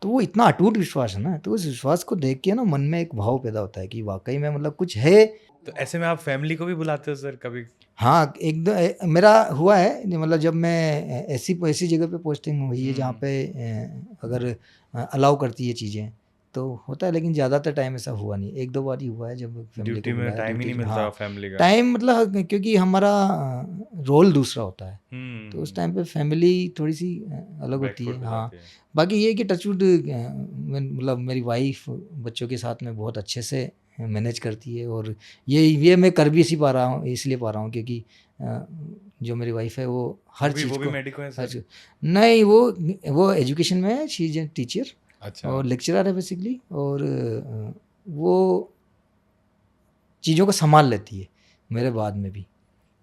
Speaker 1: तो वो इतना अटूट विश्वास है ना, तो उस विश्वास को देख के ना मन में एक भाव पैदा होता है कि वाकई में मतलब कुछ है।
Speaker 2: तो ऐसे में आप फैमिली को भी बुलाते हो सर कभी?
Speaker 1: हाँ, एकदम मेरा हुआ है, मतलब जब मैं ऐसी ऐसी जगह पे पोस्टिंग हुई है जहाँ पे अगर अलाउ करती है चीज़ें तो होता है, लेकिन ज़्यादातर टाइम ऐसा हुआ नहीं। 1-2 बार ही हुआ है जब फैमिली को
Speaker 2: ड्यूटी में
Speaker 1: बुलाया
Speaker 2: टाइम ही
Speaker 1: ड्यूटी
Speaker 2: नहीं
Speaker 1: में।
Speaker 2: मिलता
Speaker 1: हाँ,
Speaker 2: फैमिली का।
Speaker 1: टाइम मतलब क्योंकि हमारा रोल दूसरा होता है, तो उस
Speaker 2: हम्म,
Speaker 1: टाइम पे फैमिली थोड़ी सी अलग होती है।
Speaker 2: बैकफुट हो
Speaker 1: हाँ,
Speaker 2: जाती है।
Speaker 1: बाकी ये है कि टचवुड मतलब मेरी वाइफ बच्चों के साथ में बहुत अच्छे से मैनेज करती है, और ये मैं कर भी इसी पा रहा हूँ, इसलिए पा रहा हूँ क्योंकि जो मेरी वाइफ है वो हर चीज़
Speaker 2: वो भी
Speaker 1: को
Speaker 2: मेडिको है
Speaker 1: हर
Speaker 2: सर?
Speaker 1: चीज़ नहीं, वो एजुकेशन में है, शी इज ए टीचर
Speaker 2: अच्छा।
Speaker 1: और लेक्चरर है बेसिकली, और वो चीज़ों को संभाल लेती है मेरे बाद में भी,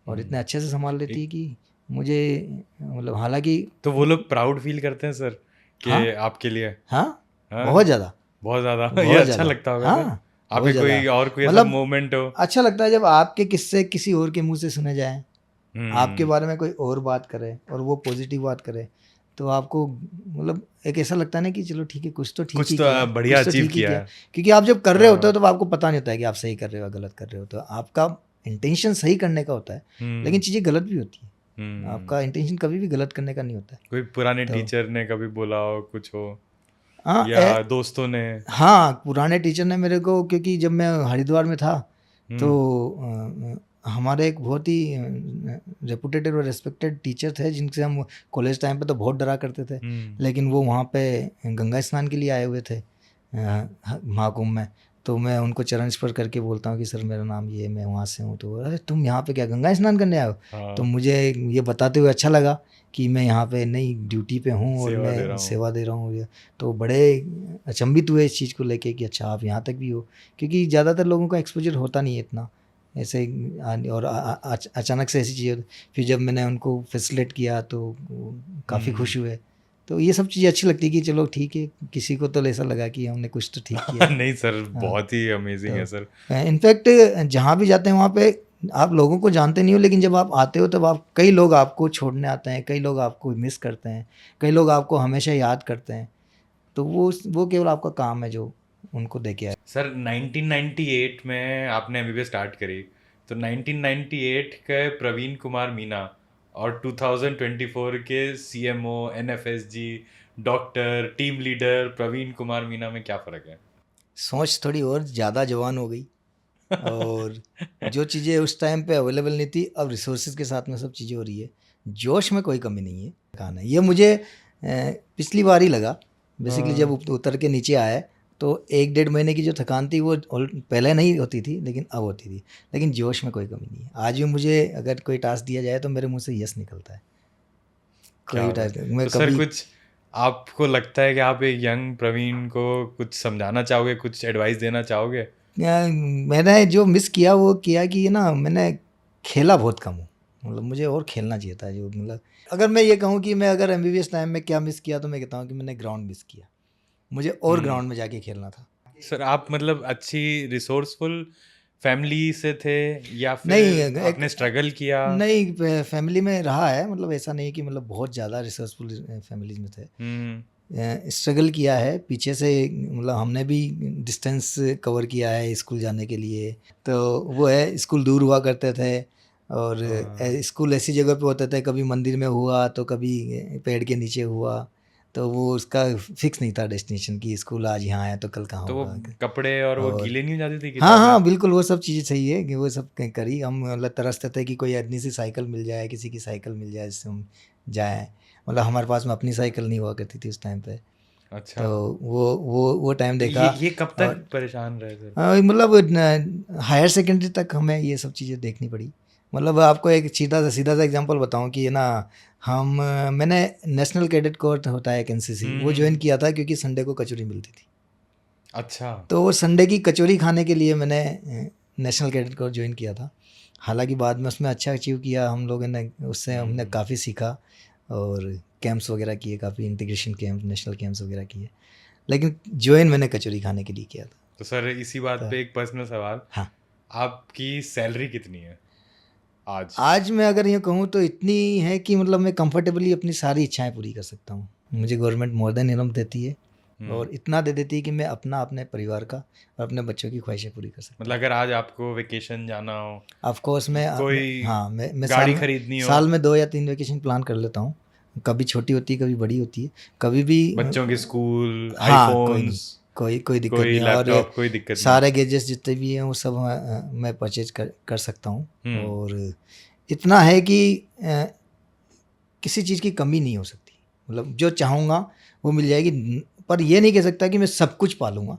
Speaker 1: और इतने अच्छे से संभाल लेती है कि मुझे मतलब, हालांकि
Speaker 2: तो वो लोग प्राउड फील करते हैं सर
Speaker 1: हाँ
Speaker 2: कि आपके लिए?
Speaker 1: हाँ,
Speaker 2: हाँ,
Speaker 1: बहुत ज़्यादा,
Speaker 2: बहुत ज्यादा। ये
Speaker 1: बहुत
Speaker 2: अच्छा
Speaker 1: ज़्यादा,
Speaker 2: लगता होगा सर।
Speaker 1: हाँ, बहुत
Speaker 2: आपके
Speaker 1: ज़्यादा।
Speaker 2: कोई ऐसा
Speaker 1: मतलब
Speaker 2: मोमेंट हो?
Speaker 1: अच्छा लगता है जब आपके किस्से किसी और के मुंह से सुने जाएं, आपके
Speaker 2: हम्म,
Speaker 1: बारे में कोई और बात करे और वो पॉजिटिव बात करे, तो आपको मतलब एक ऐसा लगता है ना कि चलो ठीक है, कुछ तो ठीक
Speaker 2: कुछ
Speaker 1: ही
Speaker 2: तो
Speaker 1: किया है,
Speaker 2: बढ़िया
Speaker 1: कुछ तो
Speaker 2: अचीव
Speaker 1: ठीक ही
Speaker 2: किया
Speaker 1: किया
Speaker 2: है।
Speaker 1: है। क्योंकि आप जब कर रहे होते हो
Speaker 2: हाँ,
Speaker 1: तो आपको पता नहीं होता है कि आप सही कर रहे हो या गलत कर रहे हो, तो आपका इंटेंशन सही करने का होता है, लेकिन चीज़ें गलत भी होती है। आपका इंटेंशन कभी भी गलत करने का नहीं होता है।
Speaker 2: कोई पुराने
Speaker 1: तो
Speaker 2: टीचर ने कभी बोला हो कुछ हो,
Speaker 1: हाँ
Speaker 2: या दोस्तों ने?
Speaker 1: हाँ, पुराने टीचर ने मेरे को, क्योंकि जब मैं हरिद्वार में था तो हमारे एक बहुत ही रेपुटेटेड और रिस्पेक्टेड टीचर थे जिनसे हम कॉलेज टाइम पे तो बहुत डरा करते थे, लेकिन वो वहाँ पे गंगा स्नान के लिए आए हुए थे महाकुंभ में। तो मैं उनको चरण स्पर्श करके बोलता हूँ कि सर मेरा नाम ये, मैं वहाँ से हूँ। तो अरे तुम यहाँ पे क्या गंगा स्नान करने आए हो? तो
Speaker 2: हाँ,
Speaker 1: मुझे ये बताते हुए अच्छा लगा कि मैं यहाँ पे नई ड्यूटी पे हूँ और
Speaker 2: सेवा दे रहा
Speaker 1: मैं
Speaker 2: हूँ।
Speaker 1: सेवा दे रहा हूँ। तो बड़े अचंभित हुए इस चीज़ को लेके कि अच्छा आप यहाँ तक भी हो, क्योंकि ज़्यादातर लोगों का एक्सपोजर होता नहीं है इतना ऐसे और अचानक से ऐसी चीज़। फिर जब मैंने उनको फैसिलिटेट किया तो काफ़ी खुश हुए। तो ये सब चीज़ें अच्छी लगती है कि चलो ठीक है, किसी को तो ऐसा लगा कि हमने कुछ तो ठीक किया है।
Speaker 2: नहीं सर,
Speaker 1: हाँ,
Speaker 2: बहुत ही अमेजिंग है सर।
Speaker 1: तो इनफैक्ट जहाँ भी जाते हैं वहाँ पे आप लोगों को जानते नहीं हो, लेकिन जब आप आते हो तब आप, कई लोग आपको छोड़ने आते हैं, कई लोग आपको मिस करते हैं, कई लोग आपको हमेशा याद करते हैं। तो वो केवल आपका काम है जो उनको दे के आए।
Speaker 2: सर 1998 में आपने एमबीबीएस स्टार्ट करी, तो 1998 के प्रवीण कुमार मीना और 2024 के CMO, NFSG, doctor, team leader Praveen Kumar Meena में क्या फ़र्क है?
Speaker 1: सोच थोड़ी और ज़्यादा जवान हो गई, और जो चीज़ें उस टाइम पे अवेलेबल नहीं थी अब रिसोर्सेज के साथ में सब चीज़ें हो रही है। जोश में कोई कमी नहीं है, कहना है ये मुझे पिछली बार ही लगा। बेसिकली जब उतर के नीचे आए तो 1-1.5 महीने की जो थकान थी वो पहले नहीं होती थी, लेकिन अब होती थी। लेकिन जोश में कोई कमी नहीं है। आज भी मुझे अगर कोई टास्क दिया जाए तो मेरे मुंह से यस निकलता है। कोई
Speaker 2: क्या
Speaker 1: भी
Speaker 2: बात
Speaker 1: टास्क
Speaker 2: है।
Speaker 1: मैं
Speaker 2: तो सर
Speaker 1: कभी
Speaker 2: कुछ आपको लगता है कि आप एक यंग प्रवीण को कुछ समझाना चाहोगे, कुछ एडवाइस देना चाहोगे?
Speaker 1: मैंने जो मिस किया वो किया कि ना, मैंने खेला बहुत कम हूँ। मतलब मुझे और खेलना चाहिए था। जो मतलब अगर मैं ये कहूँ कि मैं अगर एमबीबीएस टाइम में क्या मिस किया, तो मैं कहता हूँ कि मैंने ग्राउंड मिस किया। मुझे और
Speaker 2: हम्म,
Speaker 1: ग्राउंड में जाके खेलना था।
Speaker 2: सर आप मतलब अच्छी रिसोर्सफुल फैमिली से थे या
Speaker 1: नहीं
Speaker 2: फिर
Speaker 1: एक
Speaker 2: आपने स्ट्रगल किया?
Speaker 1: नहीं, फैमिली में रहा है, मतलब ऐसा नहीं कि मतलब बहुत ज़्यादा रिसोर्सफुल फैमिलीज में थे। स्ट्रगल किया है पीछे से, मतलब हमने भी डिस्टेंस कवर किया है स्कूल जाने के लिए। तो वो है, स्कूल दूर हुआ करते थे, और स्कूल ऐसी जगह पे होते थे, कभी मंदिर में हुआ तो कभी पेड़ के नीचे हुआ। तो वो उसका फिक्स नहीं था डेस्टिनेशन की, स्कूल आज यहाँ आया तो कल कहाँ
Speaker 2: तो वो
Speaker 1: होगा।
Speaker 2: कपड़े और वो
Speaker 1: और
Speaker 2: गीले नहीं हो जाती थी
Speaker 1: हाँ
Speaker 2: किताबें?
Speaker 1: हाँ बिल्कुल, वो सब चीज़ें सही है कि वो सब करी हम। मतलब तरसते थे कि कोई इतनी सी साइकिल मिल जाए, किसी की साइकिल मिल जाए जिससे हम जाएँ। मतलब हमारे पास में अपनी साइकिल नहीं हुआ करती थी उस टाइम पे।
Speaker 2: अच्छा,
Speaker 1: तो वो टाइम
Speaker 2: तो
Speaker 1: देखा।
Speaker 2: ये कब तक
Speaker 1: और
Speaker 2: परेशान रहे सर?
Speaker 1: मतलब हायर सेकेंडरी तक हमें ये सब चीज़ें देखनी पड़ी। मतलब आपको एक सीधा सा एग्जांपल बताऊं कि ना, मैंने नेशनल कैडेट कोर होता है एक एनसीसी, वो ज्वाइन किया था क्योंकि संडे को कचौरी मिलती थी।
Speaker 2: अच्छा।
Speaker 1: तो वो संडे की कचौरी खाने के लिए मैंने नेशनल कैडेट कोर ज्वाइन किया था। हालांकि बाद में उसमें अच्छा अचीव किया हम लोगों ने, उससे हमने काफ़ी सीखा और कैंप्स वगैरह किए, काफ़ी इंटीग्रेशन कैंप, नेशनल कैंप्स वगैरह किए, लेकिन ज्वाइन मैंने कचौरी खाने के लिए किया था।
Speaker 2: तो सर इसी बात
Speaker 1: तो
Speaker 2: पे एक पर्सनल सवाल,
Speaker 1: हाँ,
Speaker 2: आपकी सैलरी कितनी है आज?
Speaker 1: आज मैं अगर ये कहूँ तो इतनी है कि मतलब मैं कंफर्टेबली अपनी सारी इच्छाएं पूरी कर सकता हूँ। मुझे गवर्नमेंट मोर देन इनफ देती है, और इतना दे देती है कि मैं अपना, अपने परिवार का और अपने बच्चों की ख्वाहिशें पूरी कर सकता
Speaker 2: मतलब अगर आज आपको वेकेशन जाना हो,
Speaker 1: हूँ। ऑफ कोर्स मैं
Speaker 2: कोई
Speaker 1: हाँ, मैं
Speaker 2: गाड़ी खरीदनी हो,
Speaker 1: साल में 2 या 3 वेकेशन प्लान कर लेता हूँ। कभी छोटी होती है, कभी बड़ी होती है, कभी भी
Speaker 2: बच्चों के स्कूल,
Speaker 1: हाँ, कोई नहीं,
Speaker 2: आईफोन्स,
Speaker 1: कोई दिक्कत
Speaker 2: कोई
Speaker 1: नहीं है। और
Speaker 2: लैपटॉप, कोई दिक्कत नहीं।
Speaker 1: सारे गैजेट्स जितने भी हैं वो सब मैं परचेज कर सकता हूँ।
Speaker 2: हम्म।
Speaker 1: और इतना है कि किसी चीज़ की कमी नहीं हो सकती, मतलब जो चाहूँगा वो मिल जाएगी। पर ये नहीं कह सकता कि मैं सब कुछ पालूंगा,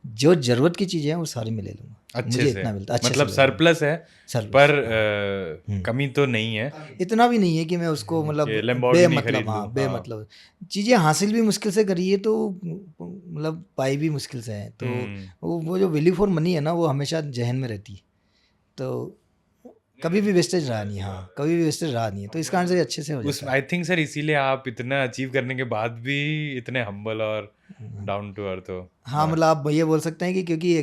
Speaker 1: जो ज़रूरत की चीज़ें हैं वो सारी मैं ले लूँगा।
Speaker 2: अच्छे
Speaker 1: मुझे
Speaker 2: से,
Speaker 1: इतना मिलता है, अच्छे
Speaker 2: मतलब
Speaker 1: से ले लूँगा।
Speaker 2: सरप्लस है,
Speaker 1: सरप्लस,
Speaker 2: पर कमी तो नहीं है।
Speaker 1: इतना भी नहीं है कि मैं उसको मतलब
Speaker 2: कि Lamborghini खरीद
Speaker 1: बेमतलब,
Speaker 2: लूँ,
Speaker 1: हाँ,
Speaker 2: हाँ।
Speaker 1: बेमतलब चीज़ें हासिल भी मुश्किल से करी है, तो मतलब पाई भी मुश्किल से है। तो वो जो वैल्यू फॉर मनी है ना, वो हमेशा जहन में रहती है। तो कभी भी वेस्टेज रहा नहीं, हाँ, कभी भी वेस्टेज रहा नहीं है, तो इस कारण से अच्छे से हो
Speaker 2: उस
Speaker 1: जाता है।
Speaker 2: आई थिंक सर इसीलिए आप इतना अचीव करने के बाद भी इतने हम्बल और डाउन टू अर्थ हो।
Speaker 1: हाँ, मतलब आप ये बोल सकते हैं कि क्योंकि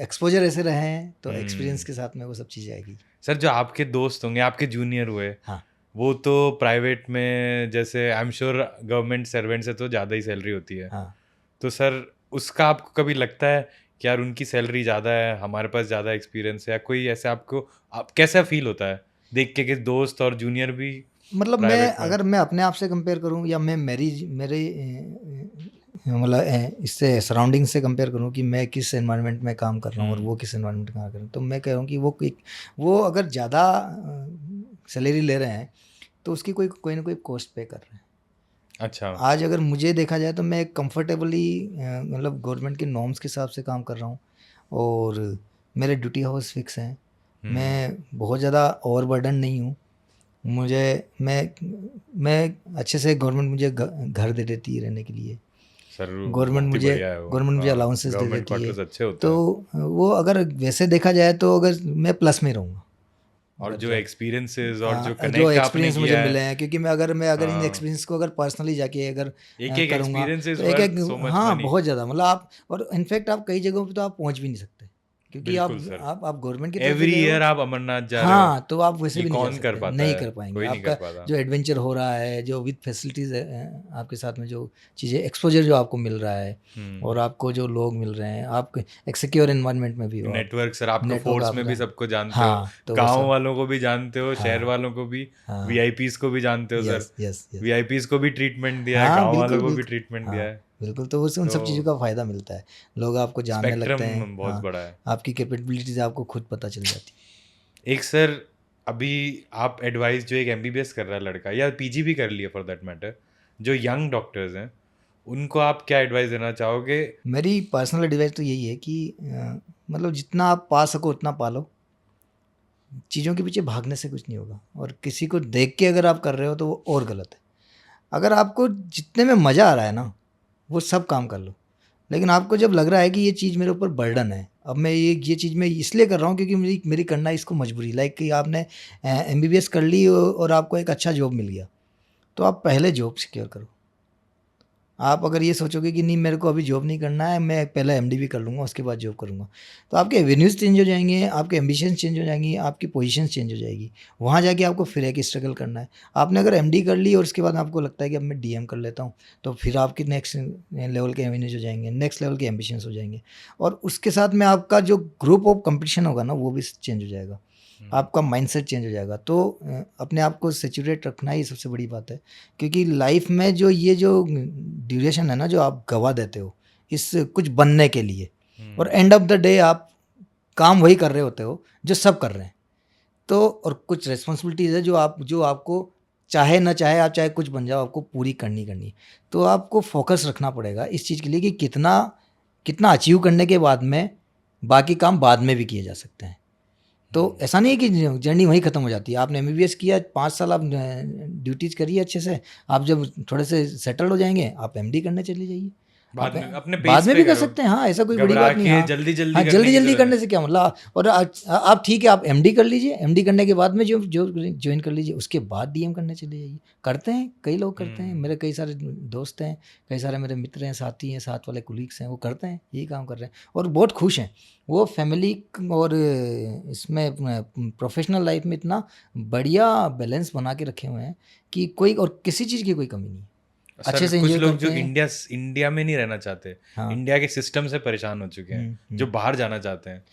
Speaker 1: एक्सपोजर ऐसे रहे हैं, तो एक्सपीरियंस
Speaker 2: हम्म।
Speaker 1: के साथ में वो सब चीज़ें आएगी।
Speaker 2: सर जो आपके दोस्त होंगे, आपके जूनियर हुए,
Speaker 1: हाँ,
Speaker 2: वो तो प्राइवेट में, जैसे आई एम श्योर गवर्नमेंट सर्वेंट से तो ज़्यादा ही सैलरी होती है।
Speaker 1: हाँ।
Speaker 2: तो सर उसका आपको कभी लगता है कि यार उनकी सैलरी ज़्यादा है, हमारे पास ज़्यादा एक्सपीरियंस है, या कोई ऐसे आपको आप कैसा फील होता है देख के कि दोस्त और जूनियर भी
Speaker 1: मतलब मैं
Speaker 2: प्राइवेट में?
Speaker 1: अगर मैं अपने आप से कंपेयर करूं, या मैं मेरे मतलब इससे सराउंडिंग से कंपेयर करूं कि मैं किस एनवायरनमेंट में काम कर रहा हूं और वो किस एनवायरनमेंट में काम कर रहे हैं, तो मैं कह रहा हूं कि वो अगर ज़्यादा सैलरी ले रहे हैं तो उसकी कोई ना कोई कॉस्ट पे कर रहे हैं।
Speaker 2: अच्छा।
Speaker 1: आज अगर मुझे देखा जाए तो मैं कंफर्टेबली मतलब गवर्नमेंट के नॉर्म्स के हिसाब से काम कर रहा हूँ, और मेरे ड्यूटी हाउस फिक्स हैं। मैं बहुत ज़्यादा ओवरबर्डन नहीं हूँ। मुझे मैं अच्छे से, गवर्नमेंट मुझे घर दे देती है रहने के लिए।
Speaker 2: सर
Speaker 1: गवर्नमेंट
Speaker 2: बहुत ही
Speaker 1: मुझे
Speaker 2: बढ़िया है वो।
Speaker 1: गवर्नमेंट मुझे
Speaker 2: हाँ,
Speaker 1: अलाउंसेस दे
Speaker 2: गवर्नमेंट
Speaker 1: देती है।
Speaker 2: क्वार्टर्स अच्छे होते
Speaker 1: तो
Speaker 2: हैं।
Speaker 1: वो अगर वैसे देखा जाए तो अगर मैं प्लस में रहूँगा।
Speaker 2: और
Speaker 1: अगर
Speaker 2: जो एक्सपीरियंसेस और जो
Speaker 1: जो
Speaker 2: कनेक्ट आपने
Speaker 1: एक्सपीरियंस मुझे
Speaker 2: किया है,
Speaker 1: मिले हैं, क्योंकि मैं अगर इन
Speaker 2: हाँ,
Speaker 1: एक्सपीरियंस को अगर पर्सनली जाके अगर
Speaker 2: एक एक
Speaker 1: करूँगा
Speaker 2: एक्सपीरियंस इज
Speaker 1: तो एक
Speaker 2: वर्थ सो मच
Speaker 1: हाँ,
Speaker 2: मनी।
Speaker 1: बहुत ज़्यादा, मतलब आप, और इनफैक्ट आप कई जगहों पे तो आप पहुँच भी नहीं सकते, क्योंकि
Speaker 2: बिल्कुल सर।
Speaker 1: आप गवर्नमेंट की तरफ से
Speaker 2: एवरी
Speaker 1: गए हो।
Speaker 2: ईयर आप अमरनाथ जा रहे हो,
Speaker 1: हाँ, तो आप वैसे
Speaker 2: ये
Speaker 1: भी नहीं जा
Speaker 2: कौन कर
Speaker 1: सकते,
Speaker 2: पाता
Speaker 1: नहीं
Speaker 2: है?
Speaker 1: कर पाएंगे।
Speaker 2: कोई नहीं कर
Speaker 1: आपका
Speaker 2: पाता।
Speaker 1: जो एडवेंचर हो रहा है, जो विद फैसिलिटीज़ आपके साथ में जो चीज़ें, एक्सपोजर जो आपको मिल रहा है, और आपको जो लोग मिल रहे हैं, आप एक सिक्योर एनवायरनमेंट में भी हो,
Speaker 2: नेटवर्क सर, आपको
Speaker 1: नेटवर्क
Speaker 2: फोर्स में भी
Speaker 1: आपका,
Speaker 2: सबको जानते हो,
Speaker 1: हाँ, तो वो
Speaker 2: गांव
Speaker 1: सब,
Speaker 2: वालों को भी जानते हो, शहर
Speaker 1: हाँ,
Speaker 2: वालों को भी,
Speaker 1: हाँ,
Speaker 2: वीआईपीज को भी जानते हो sir.
Speaker 1: Yes yes yes,
Speaker 2: VIPs को भी ट्रीटमेंट दिया है,
Speaker 1: हाँ,
Speaker 2: गांव वालों
Speaker 1: बिल्कुल
Speaker 2: को भी
Speaker 1: बिल्कुल,
Speaker 2: ट्रीटमेंट दिया
Speaker 1: हाँ,
Speaker 2: है।
Speaker 1: बिल्कुल। तो उस उन सब चीज़ों
Speaker 2: तो
Speaker 1: का फ़ायदा मिलता है, लोग आपको जानने लगते हैं,
Speaker 2: स्पेक्ट्रम बहुत
Speaker 1: हाँ,
Speaker 2: बड़ा है।
Speaker 1: आपकी कैपेबिलिटीज़ आपको खुद पता चल जाती है।
Speaker 2: एक सर, अभी आप एडवाइस, जो एक एमबीबीएस कर रहा है लड़का, या पीजी भी कर लिया फॉर दैट मैटर, जो यंग डॉक्टर्स हैं, उनको आप क्या एडवाइस देना चाहोगे?
Speaker 1: मेरी पर्सनल एडवाइस तो यही है कि मतलब जितना आप पा सको उतना पालो। चीज़ों के पीछे भागने से कुछ नहीं होगा, और किसी को देख के अगर आप कर रहे हो तो वो और गलत है। अगर आपको जितने में मज़ा आ रहा है ना, वो सब काम कर लो। लेकिन आपको जब लग रहा है कि ये चीज़ मेरे ऊपर बर्डन है, अब मैं ये चीज़ मैं इसलिए कर रहा हूँ क्योंकि मेरी मेरी करना इसको मजबूरी, लाइक कि आपने एमबीबीएस कर ली और आपको एक अच्छा जॉब मिल गया, तो आप पहले जॉब सिक्योर करो। आप अगर ये सोचोगे कि नहीं, मेरे को अभी जॉब नहीं करना है, मैं पहले एमडी भी कर लूँगा उसके बाद जॉब करूँगा, तो आपके एवेन्यूज़ चेंज हो जाएंगे, आपके एम्बिशंस चेंज हो जाएंगी, आपकी पोजीशंस चेंज हो जाएगी। वहाँ जाके आपको फिर एक स्ट्रगल करना है। आपने अगर एमडी कर ली और उसके बाद आपको लगता है कि अब मैं डीएम कर लेता हूँ, तो फिर आपके नेक्स्ट लेवल के एवेन्यूज़ हो जाएंगे, नेक्स्ट लेवल के एम्बिशंस हो जाएंगे, और उसके साथ में आपका जो ग्रुप ऑफ कंपटीशन होगा ना, वो भी चेंज हो जाएगा, आपका माइंडसेट चेंज हो जाएगा। तो अपने आप को सैचुरेट रखना ही सबसे बड़ी बात है, क्योंकि लाइफ में जो ये जो ड्यूरेशन है ना, जो आप गवा देते हो इस कुछ बनने के लिए, और एंड ऑफ द डे आप काम वही कर रहे होते हो जो सब कर रहे हैं। तो और कुछ रिस्पॉन्सिबिलिटीज़ है जो आपको चाहे ना चाहे, आप चाहे कुछ बन जाओ, आपको पूरी करनी है। तो आपको फोकस रखना पड़ेगा इस चीज़ के लिए कि कितना अचीव करने के बाद में बाकी काम बाद में भी किए जा सकते हैं। तो ऐसा नहीं है कि जर्नी वहीं ख़त्म हो जाती है। आपने एमबीबीएस किया, 5 साल आप ड्यूटीज़ करिए अच्छे से, आप जब थोड़े से सेटल्ड हो जाएंगे, आप एमडी करने चले जाइए।
Speaker 2: बाद में अपने
Speaker 1: बाद
Speaker 2: पेस
Speaker 1: में
Speaker 2: पे
Speaker 1: भी कर
Speaker 2: करो,
Speaker 1: सकते हैं, हाँ, ऐसा कोई बड़ी
Speaker 2: घबरा
Speaker 1: बात नहीं।
Speaker 2: के
Speaker 1: हाँ
Speaker 2: जल्दी जल्दी
Speaker 1: हाँ,
Speaker 2: करने
Speaker 1: जल्दी
Speaker 2: की
Speaker 1: जल्दी
Speaker 2: जरूरत
Speaker 1: करने से क्या मतलब। और आप ठीक है, आप एमडी कर लीजिए, एमडी करने के बाद में जो जो ज्वाइन कर लीजिए, उसके बाद डीएम करने चले जाइए। करते हैं, कई लोग करते हैं, मेरे कई सारे दोस्त हैं, कई सारे मेरे मित्र हैं, साथी हैं, साथ वाले कुलीग्स हैं, वो करते हैं, यही काम कर रहे हैं और बहुत खुश हैं वो। फैमिली और इसमें प्रोफेशनल लाइफ में इतना बढ़िया बैलेंस बना के रखे हुए हैं कि कोई और किसी चीज़ की कोई कमी नहीं है। अच्छे
Speaker 2: सर
Speaker 1: से
Speaker 2: कुछ
Speaker 1: एंजॉय
Speaker 2: लोग
Speaker 1: करते
Speaker 2: जो
Speaker 1: हैं।
Speaker 2: इंडिया में नहीं रहना चाहते,
Speaker 1: हाँ।
Speaker 2: इंडिया के सिस्टम से परेशान हो चुके हैं, जो बाहर जाना चाहते हैं,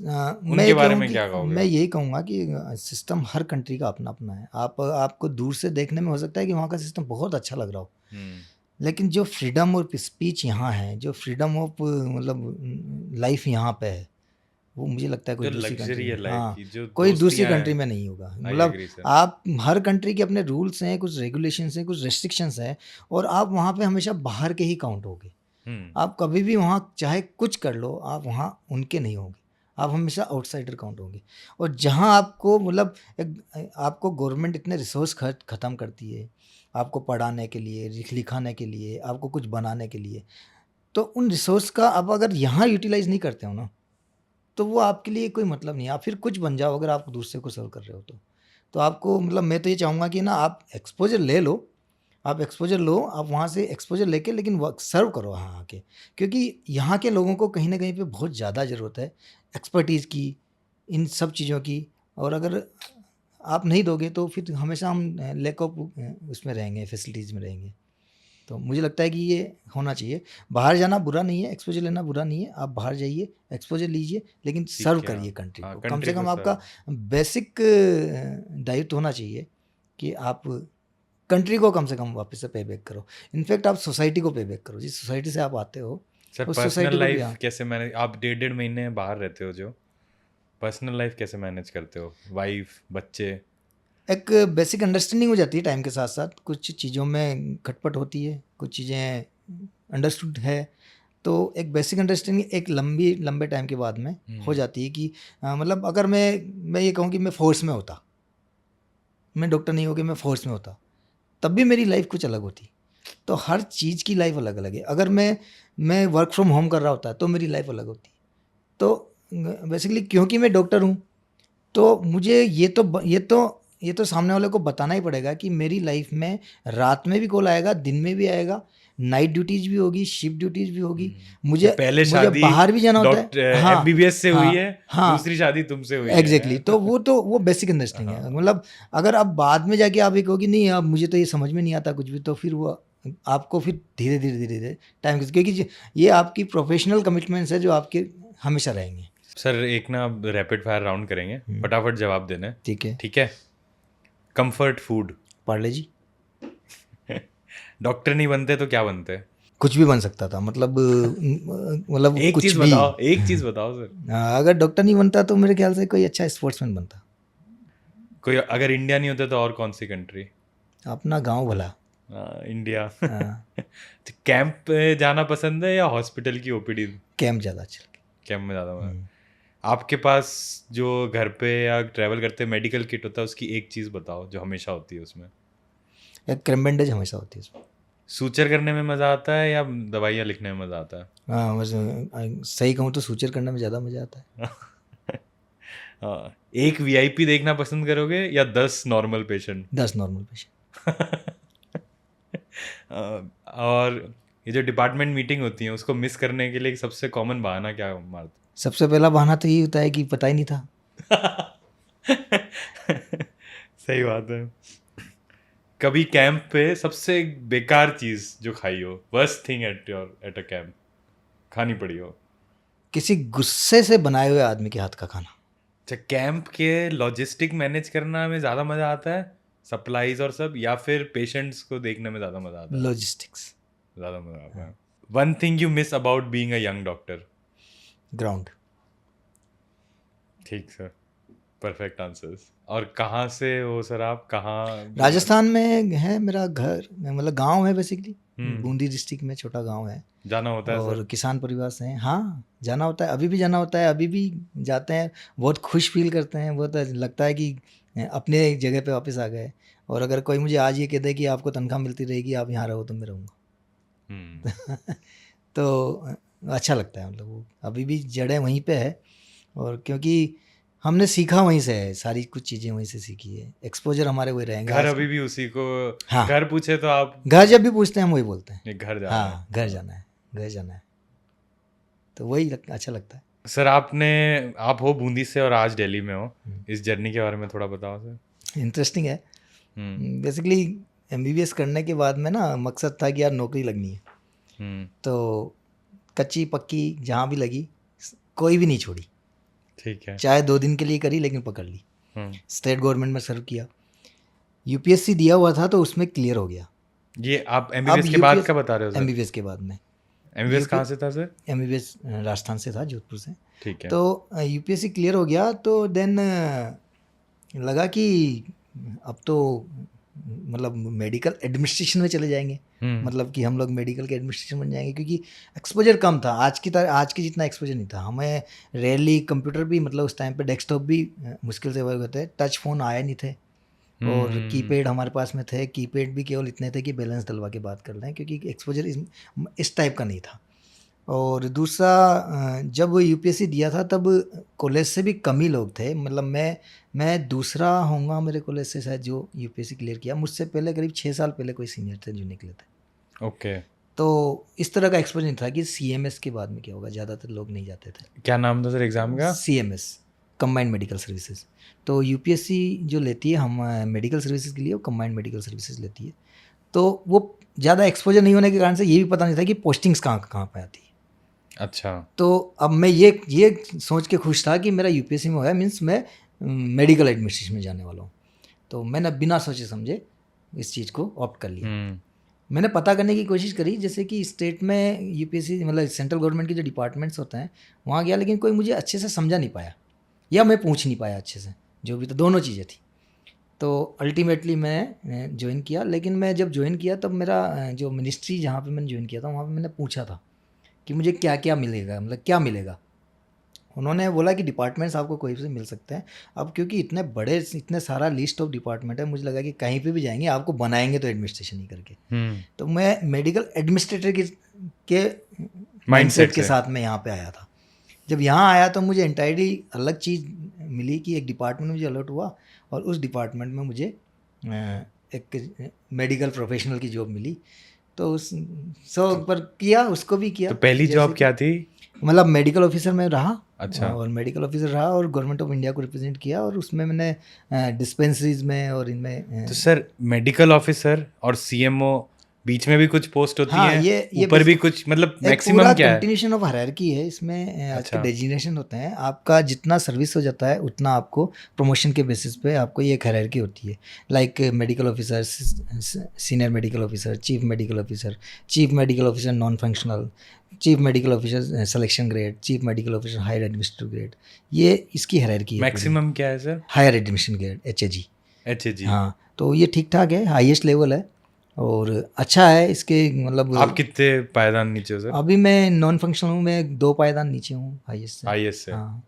Speaker 1: मैं
Speaker 2: उनके बारे में क्या
Speaker 1: मैं
Speaker 2: कहोगे?
Speaker 1: यही कहूँगा कि सिस्टम हर कंट्री का अपना अपना है। आपको दूर से देखने में हो सकता है कि वहाँ का सिस्टम बहुत अच्छा लग रहा हो, लेकिन जो फ्रीडम और स्पीच यहाँ है, जो फ्रीडम ऑफ मतलब लाइफ यहाँ पे है, वो मुझे लगता है कोई
Speaker 2: जो
Speaker 1: दूसरी कंट्री
Speaker 2: लग्जरी है
Speaker 1: में,
Speaker 2: लाइफ
Speaker 1: हाँ,
Speaker 2: की, जो
Speaker 1: कोई दूसरी
Speaker 2: दोस्तियां
Speaker 1: कंट्री
Speaker 2: हैं,
Speaker 1: में नहीं होगा।
Speaker 2: आई
Speaker 1: मतलब
Speaker 2: एग्री सर।
Speaker 1: आप हर कंट्री के अपने रूल्स हैं, कुछ रेगुलेशंस हैं, कुछ रेस्ट्रिक्शंस हैं, और आप वहाँ पे हमेशा बाहर के ही काउंट होगे। आप कभी भी वहाँ चाहे कुछ कर लो, आप वहाँ उनके नहीं होंगे, आप हमेशा आउटसाइडर काउंट होंगे। और जहाँ आपको मतलब आपको गवर्नमेंट इतने रिसोर्स ख़त्म करती है आपको पढ़ाने के लिए, लिखाने के लिए, आपको कुछ बनाने के लिए, तो उन रिसोर्स का आप अगर यहाँ यूटिलाइज़ नहीं करते हो ना, तो वो आपके लिए कोई मतलब नहीं है। आप फिर कुछ बन जाओ अगर आप दूसरे को सर्व कर रहे हो तो आपको मतलब मैं तो ये चाहूँगा कि ना आप एक्सपोजर ले लो, आप एक्सपोजर लो, आप वहाँ से एक्सपोजर लेके लेकिन वर्क सर्व करो वहाँ आके, क्योंकि यहाँ के लोगों को कहीं ना कहीं पे बहुत ज़्यादा ज़रूरत है एक्सपर्टीज़ की, इन सब चीज़ों की। और अगर आप नहीं दोगे तो फिर हमेशा हम लैक ऑफ उसमें रहेंगे, फैसिलिटीज़ में रहेंगे। तो मुझे लगता है कि ये होना चाहिए। बाहर जाना बुरा नहीं है, एक्सपोजर लेना बुरा नहीं है, आप बाहर जाइए, एक्सपोजर लीजिए, लेकिन सर्व
Speaker 2: है,
Speaker 1: करिए कंट्री
Speaker 2: हाँ,
Speaker 1: को। कम
Speaker 2: कंट्री
Speaker 1: से
Speaker 2: को
Speaker 1: कम आपका बेसिक दायित्व होना चाहिए कि आप कंट्री को कम से कम वापस से पे बैक करो। इनफैक्ट आप सोसाइटी को पे बैक करो, जिस सोसाइटी से आप आते हो
Speaker 2: सर
Speaker 1: उस
Speaker 2: पर्सनल
Speaker 1: सोसाइटी को भी।
Speaker 2: लाइफ कैसे मैनेज, आप 1.5 महीने बाहर रहते हो, जो पर्सनल लाइफ कैसे मैनेज करते हो, वाइफ बच्चे?
Speaker 1: एक बेसिक अंडरस्टैंडिंग हो जाती है टाइम के साथ साथ, कुछ चीज़ों में खटपट होती है, कुछ चीज़ें अंडरस्टूड है, तो एक बेसिक अंडरस्टैंडिंग एक लंबे टाइम के बाद में हो जाती है कि मतलब अगर मैं ये कहूँ कि मैं फोर्स में होता, मैं डॉक्टर नहीं हो कि मैं फोर्स में होता, तब भी मेरी लाइफ कुछ अलग होती। तो हर चीज़ की लाइफ अलग अलग है। अगर मैं वर्क फ्रॉम होम कर रहा होता तो मेरी लाइफ अलग होती। तो बेसिकली क्योंकि मैं डॉक्टर हूँ, तो मुझे ये तो सामने वाले को बताना ही पड़ेगा कि मेरी लाइफ में रात में भी कॉल आएगा, दिन में भी आएगा, नाइट ड्यूटीज भी होगी, शिफ्ट ड्यूटीज भी होगी, मुझे
Speaker 2: पहले
Speaker 1: मुझे
Speaker 2: शादी
Speaker 1: बाहर भी जाना होता है।
Speaker 2: डॉक्टर
Speaker 1: हाँ
Speaker 2: एमबीबीएस से हुई है,
Speaker 1: हाँ
Speaker 2: दूसरी शादी तुमसे हुई
Speaker 1: एग्जैक्टली
Speaker 2: है।
Speaker 1: तो वो बेसिक अंडरस्टैंडिंग है। मतलब अगर आप बाद में जाके आप ये कहोगे नहीं अब मुझे तो ये समझ में नहीं आता कुछ भी, तो फिर वो आपको फिर धीरे धीरे टाइम, क्योंकि ये आपकी प्रोफेशनल कमिटमेंट्स है जो आपके हमेशा रहेंगे।
Speaker 2: सर एक ना रैपिड फायर राउंड करेंगे, फटाफट जवाब देना है,
Speaker 1: ठीक है।
Speaker 2: ठीक है? Comfort food?
Speaker 1: Parle G.
Speaker 2: Doctor नहीं बनते तो क्या बनते?
Speaker 1: कुछ भी बन सकता था, मतलब
Speaker 2: एक
Speaker 1: कुछ
Speaker 2: चीज
Speaker 1: भी।
Speaker 2: बताओ, एक चीज बताओ सर।
Speaker 1: अगर डॉक्टर नहीं बनता तो मेरे ख्याल से कोई अच्छा स्पोर्ट्समैन बनता।
Speaker 2: कोई अगर इंडिया नहीं होता तो और कौन सी कंट्री?
Speaker 1: अपना गांव भला।
Speaker 2: इंडिया।
Speaker 1: हाँ,
Speaker 2: तो कैंप पे जाना पसंद है या हॉस्पिटल की ओपीडी?
Speaker 1: कैंप ज़्यादा चल के।
Speaker 2: कैंप में ज़्यादा मजा। आपके पास जो घर पे या ट्रैवल करते मेडिकल किट होता है, उसकी एक चीज़ बताओ जो हमेशा होती है उसमें।
Speaker 1: एक क्रेम बैंडेज हमेशा होती है उसमें।
Speaker 2: सूचर करने में मज़ा आता है या दवाइयाँ लिखने में मज़ा आता है?
Speaker 1: हाँ सही कहूँ तो सूचर करने में ज़्यादा मज़ा आता है।
Speaker 2: एक वीआईपी देखना पसंद करोगे या 10 नॉर्मल पेशेंट?
Speaker 1: 10 normal patient.
Speaker 2: और ये जो डिपार्टमेंट मीटिंग होती है उसको मिस करने के लिए सबसे कॉमन बहाना क्या मारते?
Speaker 1: सबसे पहला बहाना तो यही होता है कि पता ही नहीं था।
Speaker 2: सही बात है। कभी कैंप पे सबसे बेकार चीज जो खाई हो, worst thing at a camp खानी पड़ी हो?
Speaker 1: किसी गुस्से से बनाए हुए आदमी के हाथ का खाना।
Speaker 2: अच्छा, कैंप के लॉजिस्टिक मैनेज करना में ज़्यादा मज़ा आता है, सप्लाईज और सब, या फिर पेशेंट्स को देखने में ज़्यादा मज़ा आता है?
Speaker 1: लॉजिस्टिक्स।
Speaker 2: ज़्यादा मज़ा आता है। One thing you miss about being a young doctor?
Speaker 1: Ground.
Speaker 2: ठीक सर, परफेक्ट आंसर्स। और कहाँ से हो सर आप, कहाँ?
Speaker 1: राजस्थान में है मेरा घर, मतलब गांव है बेसिकली, बूंदी डिस्ट्रिक्ट में छोटा गांव है।
Speaker 2: जाना होता है
Speaker 1: और
Speaker 2: सर?
Speaker 1: किसान परिवार से हैं। हाँ जाना होता है, अभी भी जाना होता है, अभी भी जाते हैं। बहुत खुश फील करते हैं, बहुत लगता है कि अपने जगह पे वापस आ गए। और अगर कोई मुझे आज ये कह दे कि आपको तनख्वाह मिलती रहेगी, आप यहाँ रहो, तो मैं रहूँगा। तो अच्छा लगता है, मतलब वो अभी भी जड़ें वहीं पे है, और क्योंकि हमने सीखा वहीं से है, सारी कुछ चीज़ें वहीं से सीखी है, एक्सपोजर हमारे वही रहेंगे।
Speaker 2: घर
Speaker 1: आज
Speaker 2: अभी भी उसी को,
Speaker 1: हाँ,
Speaker 2: घर पूछे तो आप
Speaker 1: घर जब भी पूछते हैं हम वही बोलते हैं,
Speaker 2: ये घर जाना है।
Speaker 1: हाँ घर जाना है, घर जाना है, तो वही अच्छा लगता है।
Speaker 2: सर आप हो बूंदी से और आज दिल्ली में हो, इस जर्नी के बारे में थोड़ा बताओ सर।
Speaker 1: इंटरेस्टिंग है।
Speaker 2: हम्म
Speaker 1: बेसिकली MBBS करने के बाद में ना मकसद था कि यार नौकरी लगनी है,
Speaker 2: हम्म
Speaker 1: तो कच्ची पक्की जहाँ भी लगी कोई भी नहीं छोड़ी,
Speaker 2: ठीक है।
Speaker 1: चाहे 2 दिन के लिए करी लेकिन पकड़ ली।
Speaker 2: हम्म
Speaker 1: स्टेट गवर्नमेंट में सर्व किया, UPSC दिया हुआ था तो उसमें क्लियर हो गया।
Speaker 2: ये आप
Speaker 1: अब
Speaker 2: एमबीबीएस के बाद का बता रहे हो सर?
Speaker 1: MBBS के बाद में,
Speaker 2: एमबीबीएस कहाँ से था सर?
Speaker 1: MBBS राजस्थान से था, जोधपुर से।
Speaker 2: ठीक है।
Speaker 1: तो UPSC क्लियर हो गया तो देन लगा कि अब तो मतलब मेडिकल एडमिनिस्ट्रेशन में चले जाएंगे, मतलब कि हम लोग मेडिकल के एडमिनिस्ट्रेशन बन जाएंगे, क्योंकि एक्सपोजर कम था, आज की जितना एक्सपोजर नहीं था हमें। रेयरली कंप्यूटर भी, मतलब उस टाइम पे डेस्कटॉप भी मुश्किल से वर्क होते हैं, टच फ़ोन आए नहीं थे, और कीपैड हमारे पास में थे। कीपैड भी केवल इतने थे कि बैलेंस डलवा के बात कर लें, क्योंकि एक्सपोजर इस टाइप का नहीं था। और दूसरा जब UPSC दिया था तब कॉलेज से भी कम ही लोग थे, मतलब मैं दूसरा होऊंगा मेरे कॉलेज से शायद जो UPSC क्लियर किया। मुझसे पहले करीब 6 साल पहले कोई सीनियर थे जो निकले थे।
Speaker 2: ओके।
Speaker 1: तो इस तरह का एक्सपोजर नहीं था कि CMS के बाद में क्या होगा, ज़्यादातर लोग नहीं जाते थे।
Speaker 2: क्या नाम था सर एग्जाम का?
Speaker 1: CMS, combined medical services. तो UPSC जो लेती है हम मेडिकल सर्विसेज के लिए, वो कंबाइंड मेडिकल सर्विसेज लेती है। तो वो ज़्यादा एक्सपोजर नहीं होने के कारण से ये भी पता नहीं था कि पोस्टिंग्स कहाँ कहाँ पर आती है।
Speaker 2: अच्छा।
Speaker 1: तो अब मैं ये सोच के खुश था कि मेरा UPSC में होया, मीन्स मैं मेडिकल एडमिनिस्ट्रेशन में जाने वाला हूँ। तो मैंने बिना सोचे समझे इस चीज़ को ऑप्ट कर लिया। मैंने पता करने की कोशिश करी, जैसे कि स्टेट में UPSC मतलब सेंट्रल गवर्नमेंट के जो डिपार्टमेंट्स होते हैं वहाँ गया, लेकिन कोई मुझे अच्छे से समझा नहीं पाया, या मैं पूछ नहीं पाया अच्छे से, जो भी, तो दोनों चीज़ें थी। तो अल्टीमेटली मैं ज्वाइन किया, लेकिन मैं जब ज्वाइन किया तब मेरा जो मिनिस्ट्री जहाँ पे मैंने ज्वाइन किया था वहाँ पे मैंने पूछा था कि मुझे क्या क्या मिलेगा, मतलब क्या मिलेगा। उन्होंने बोला कि डिपार्टमेंट्स आपको कोई से मिल सकते हैं। अब क्योंकि इतने सारा लिस्ट ऑफ डिपार्टमेंट है, मुझे लगा कि कहीं पे भी जाएंगे आपको बनाएंगे तो एडमिनिस्ट्रेशन ही करके। तो मैं मेडिकल एडमिनिस्ट्रेटर के माइंडसेट के साथ में यहाँ पे आया था। जब यहाँ आया तो मुझे एंटायरली अलग चीज़ मिली कि एक डिपार्टमेंट मुझे अलर्ट हुआ, और उस डिपार्टमेंट में मुझे एक मेडिकल प्रोफेशनल की जॉब मिली। तो उस पर किया, उसको भी किया।
Speaker 2: तो पहली जॉब क्या थी?
Speaker 1: मतलब मेडिकल ऑफिसर में रहा।
Speaker 2: अच्छा।
Speaker 1: और मेडिकल ऑफिसर रहा और गवर्नमेंट ऑफ इंडिया को रिप्रेजेंट किया, और उसमें मैंने डिस्पेंसरीज में और इनमें
Speaker 2: तो सर मेडिकल ऑफिसर और CMO बीच में भी कुछ पोस्ट होती
Speaker 1: हाँ,
Speaker 2: हैं,
Speaker 1: ये
Speaker 2: ऊपर भी कुछ, मतलब
Speaker 1: एक
Speaker 2: मैक्सिमम
Speaker 1: पूरा
Speaker 2: क्या है?
Speaker 1: कंटिन्यूशन ऑफ हायरार्की है इसमें। आज के
Speaker 2: अच्छा।
Speaker 1: डेजिग्नेशन होते हैं, आपका जितना सर्विस हो जाता है उतना आपको प्रमोशन के बेसिस पे आपको ये एक हायरार्की होती है। Like medical officer, senior medical officer, chief medical officer non functional, chief medical officer selection grade, chief medical officer higher administrative grade, ये इसकी हायरार्की है।
Speaker 2: मैक्सिमम क्या है sir?
Speaker 1: Higher admission grade HAG।
Speaker 2: HAG।
Speaker 1: हाँ, तो ये ठीक ठाक है, हाईएस्ट लेवल है और अच्छा है इसके, मतलब।
Speaker 2: आप कितने पायदान नीचे हो सर?
Speaker 1: अभी मैं नॉन फंक्शनल हूँ, मैं 2 पायदान नीचे हूँ हाईएस्ट से।
Speaker 2: हाईएस्ट से।
Speaker 1: हाँ,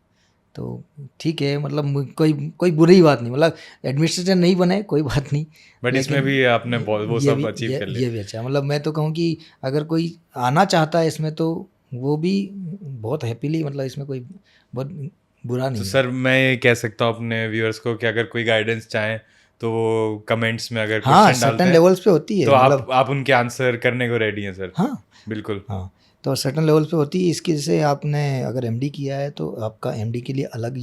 Speaker 1: तो ठीक है, मतलब कोई बुरी बात नहीं, मतलब एडमिनिस्ट्रेटर नहीं बने कोई बात नहीं,
Speaker 2: बट इसमें भी आपने वो सब अचीव कर लिया।
Speaker 1: ये भी अच्छा, मतलब मैं तो कहूँ कि अगर कोई आना चाहता है इसमें तो वो भी बहुत हैप्पीली, मतलब इसमें कोई बहुत बुरा नहीं
Speaker 2: तो
Speaker 1: है।
Speaker 2: सर मैं ये कह सकता हूँ अपने व्यूअर्स को कि अगर कोई गाइडेंस चाहें तो वो कमेंट्स में अगर
Speaker 1: हाँ,
Speaker 2: क्वेश्चन डालते
Speaker 1: सर्टन
Speaker 2: हैं
Speaker 1: लेवल्स पे होती है,
Speaker 2: तो
Speaker 1: मतलब
Speaker 2: आप उनके आंसर करने को रेडी हैं सर?
Speaker 1: हाँ
Speaker 2: बिल्कुल।
Speaker 1: हाँ, तो सर्टन लेवल पे होती है इसकी। जैसे आपने अगर MD किया है तो आपका MD के लिए अलग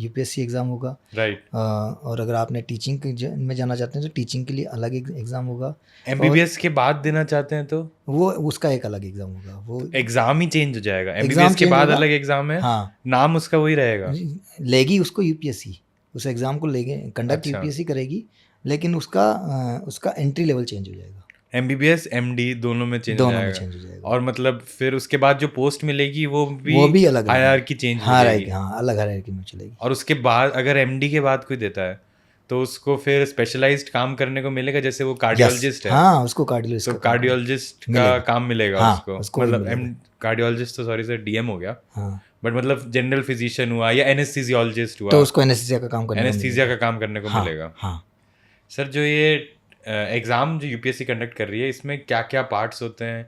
Speaker 1: UPSC एग्ज़ाम होगा।
Speaker 2: राइट।
Speaker 1: और अगर आपने टीचिंग में जाना चाहते हैं तो टीचिंग के लिए अलग एग्ज़ाम होगा।
Speaker 2: MBBS के बाद देना चाहते हैं तो
Speaker 1: वो उसका एक अलग एग्ज़ाम होगा, वो
Speaker 2: एग्जाम ही चेंज हो जाएगा।
Speaker 1: एग्ज़ाम
Speaker 2: MBBS के
Speaker 1: चेंज
Speaker 2: बाद
Speaker 1: होगा।
Speaker 2: अलग एग्जाम है,
Speaker 1: हाँ,
Speaker 2: नाम उसका वही रहेगा।
Speaker 1: लेगी उसको UPSC, उस एग्ज़ाम को लेगे, कंडक्ट
Speaker 2: अच्छा।
Speaker 1: UPSC करेगी, लेकिन उसका एंट्री लेवल चेंज हो जाएगा।
Speaker 2: MBBS MD दोनों में चेंज हो
Speaker 1: दोनों में
Speaker 2: जाएगा।
Speaker 1: चेंज हो जाएगा,
Speaker 2: और मतलब फिर उसके बाद जो पोस्ट मिलेगी वो भी
Speaker 1: अलग
Speaker 2: हायरार्की चेंज हो
Speaker 1: हाँ
Speaker 2: जाएगी।
Speaker 1: हाँ, अलग हायरार्की में चलेगी।
Speaker 2: और उसके बाद अगर MD के बाद कोई देता है तो उसको फिर स्पेशलाइज्ड काम करने को मिलेगा, जैसे वो कार्डियोलॉजिस्ट है।
Speaker 1: हाँ, उसको कार्डियोलॉजिस्ट
Speaker 2: तो कार्डियोलॉजिस्ट का काम मिलेगा।
Speaker 1: हाँ,
Speaker 2: उसको मतलब कार्डियोलॉजिस्ट तो सॉरी सर DM हो गया।
Speaker 1: हाँ,
Speaker 2: बट मतलब जनरल फिजिशियन हुआ या एनेस्थीसियोलॉजिस्ट हुआ
Speaker 1: तो उसको एनेस्थीसिया का काम करने को
Speaker 2: मिलेगा।
Speaker 1: हाँ।
Speaker 2: सर जो ये एग्ज़ाम जो UPSC कंडक्ट कर रही है इसमें क्या क्या पार्ट्स होते हैं,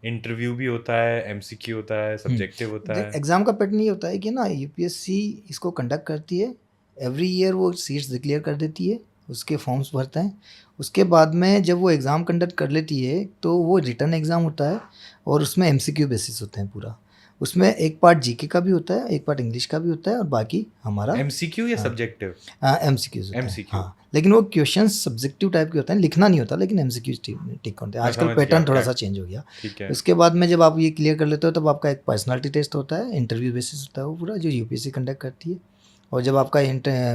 Speaker 2: इंटरव्यू भी होता है, एमसीक्यू होता है, सब्जेक्टिव होता है?
Speaker 1: एग्ज़ाम का पैटर्न ये होता है कि ना यूपीएससी इसको कंडक्ट करती है, एवरी ईयर वो सीट्स डिक्लेयर कर देती है, उसके फॉर्म्स भरते हैं, उसके बाद में जब वो एग्ज़ाम कंडक्ट कर लेती है तो वो रिटन एग्ज़ाम होता है और उसमें एमसीक्यू बेसिस होते हैं पूरा। उसमें एक पार्ट जीके का भी होता है, एक पार्ट इंग्लिश का भी होता है और बाकी हमारा
Speaker 2: एमसीक्यू या सब्जेक्टिव?
Speaker 1: एमसीक्यूज होते हैं।
Speaker 2: MCQ।
Speaker 1: हाँ, लेकिन वो क्वेश्चंस सब्जेक्टिव टाइप के होते हैं, लिखना नहीं होता, लेकिन एमसीक्यूज टिक होते हैं।
Speaker 2: मैं
Speaker 1: आजकल
Speaker 2: समझ
Speaker 1: पैटर्न
Speaker 2: गया,
Speaker 1: थोड़ा
Speaker 2: क्या-
Speaker 1: सा चेंज हो गया।
Speaker 2: ठीक है।
Speaker 1: उसके बाद में जब आप ये क्लियर कर लेते हो तब आपका एक पर्सनालिटी टेस्ट होता है, इंटरव्यू बेसिस होता है वो पूरा, जो यूपीएससी कंडक्ट करती है। और जब आपका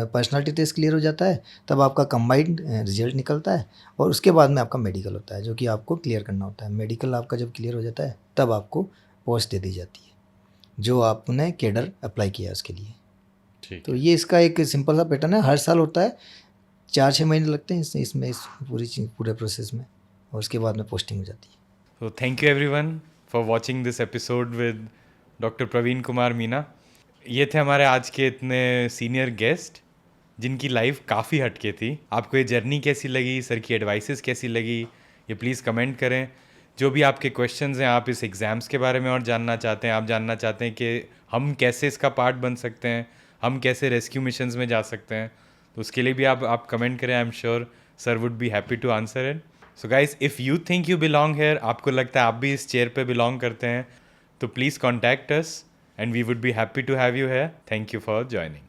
Speaker 1: पर्सनालिटी टेस्ट क्लियर हो जाता है तब आपका कंबाइंड रिजल्ट निकलता है और उसके बाद में आपका मेडिकल होता है, जो कि आपको क्लियर करना होता है। मेडिकल आपका जब क्लियर हो जाता है तब आपको पोस्ट दे दी जाती है, जो आपने कैडर अप्लाई किया है उसके लिए।
Speaker 2: ठीक
Speaker 1: तो
Speaker 2: है।
Speaker 1: ये इसका एक सिंपल सा पैटर्न है, हर साल होता है, 4-6 महीने लगते हैं इसमें इस पूरे प्रोसेस में, और उसके बाद में पोस्टिंग हो जाती है।
Speaker 2: So thank you everyone for watching this episode with doctor Praveen Kumar Meena. ये थे हमारे आज के इतने सीनियर गेस्ट जिनकी लाइफ काफ़ी हटके थी। आपको ये जर्नी कैसी लगी, सर की एडवाइसेस कैसी लगी, ये प्लीज़ कमेंट करें। जो भी आपके क्वेश्चंस हैं, आप इस एग्ज़ाम्स के बारे में और जानना चाहते हैं, आप जानना चाहते हैं कि हम कैसे इसका पार्ट बन सकते हैं, हम कैसे रेस्क्यू मिशंस में जा सकते हैं, तो उसके लिए भी आप कमेंट करें। I am sure sir would be happy to answer it. So guys, if you think you belong here, आपको लगता है आप भी इस चेयर पे बिलोंग करते हैं, तो please contact us and we would be happy to have you here. Thank you for joining.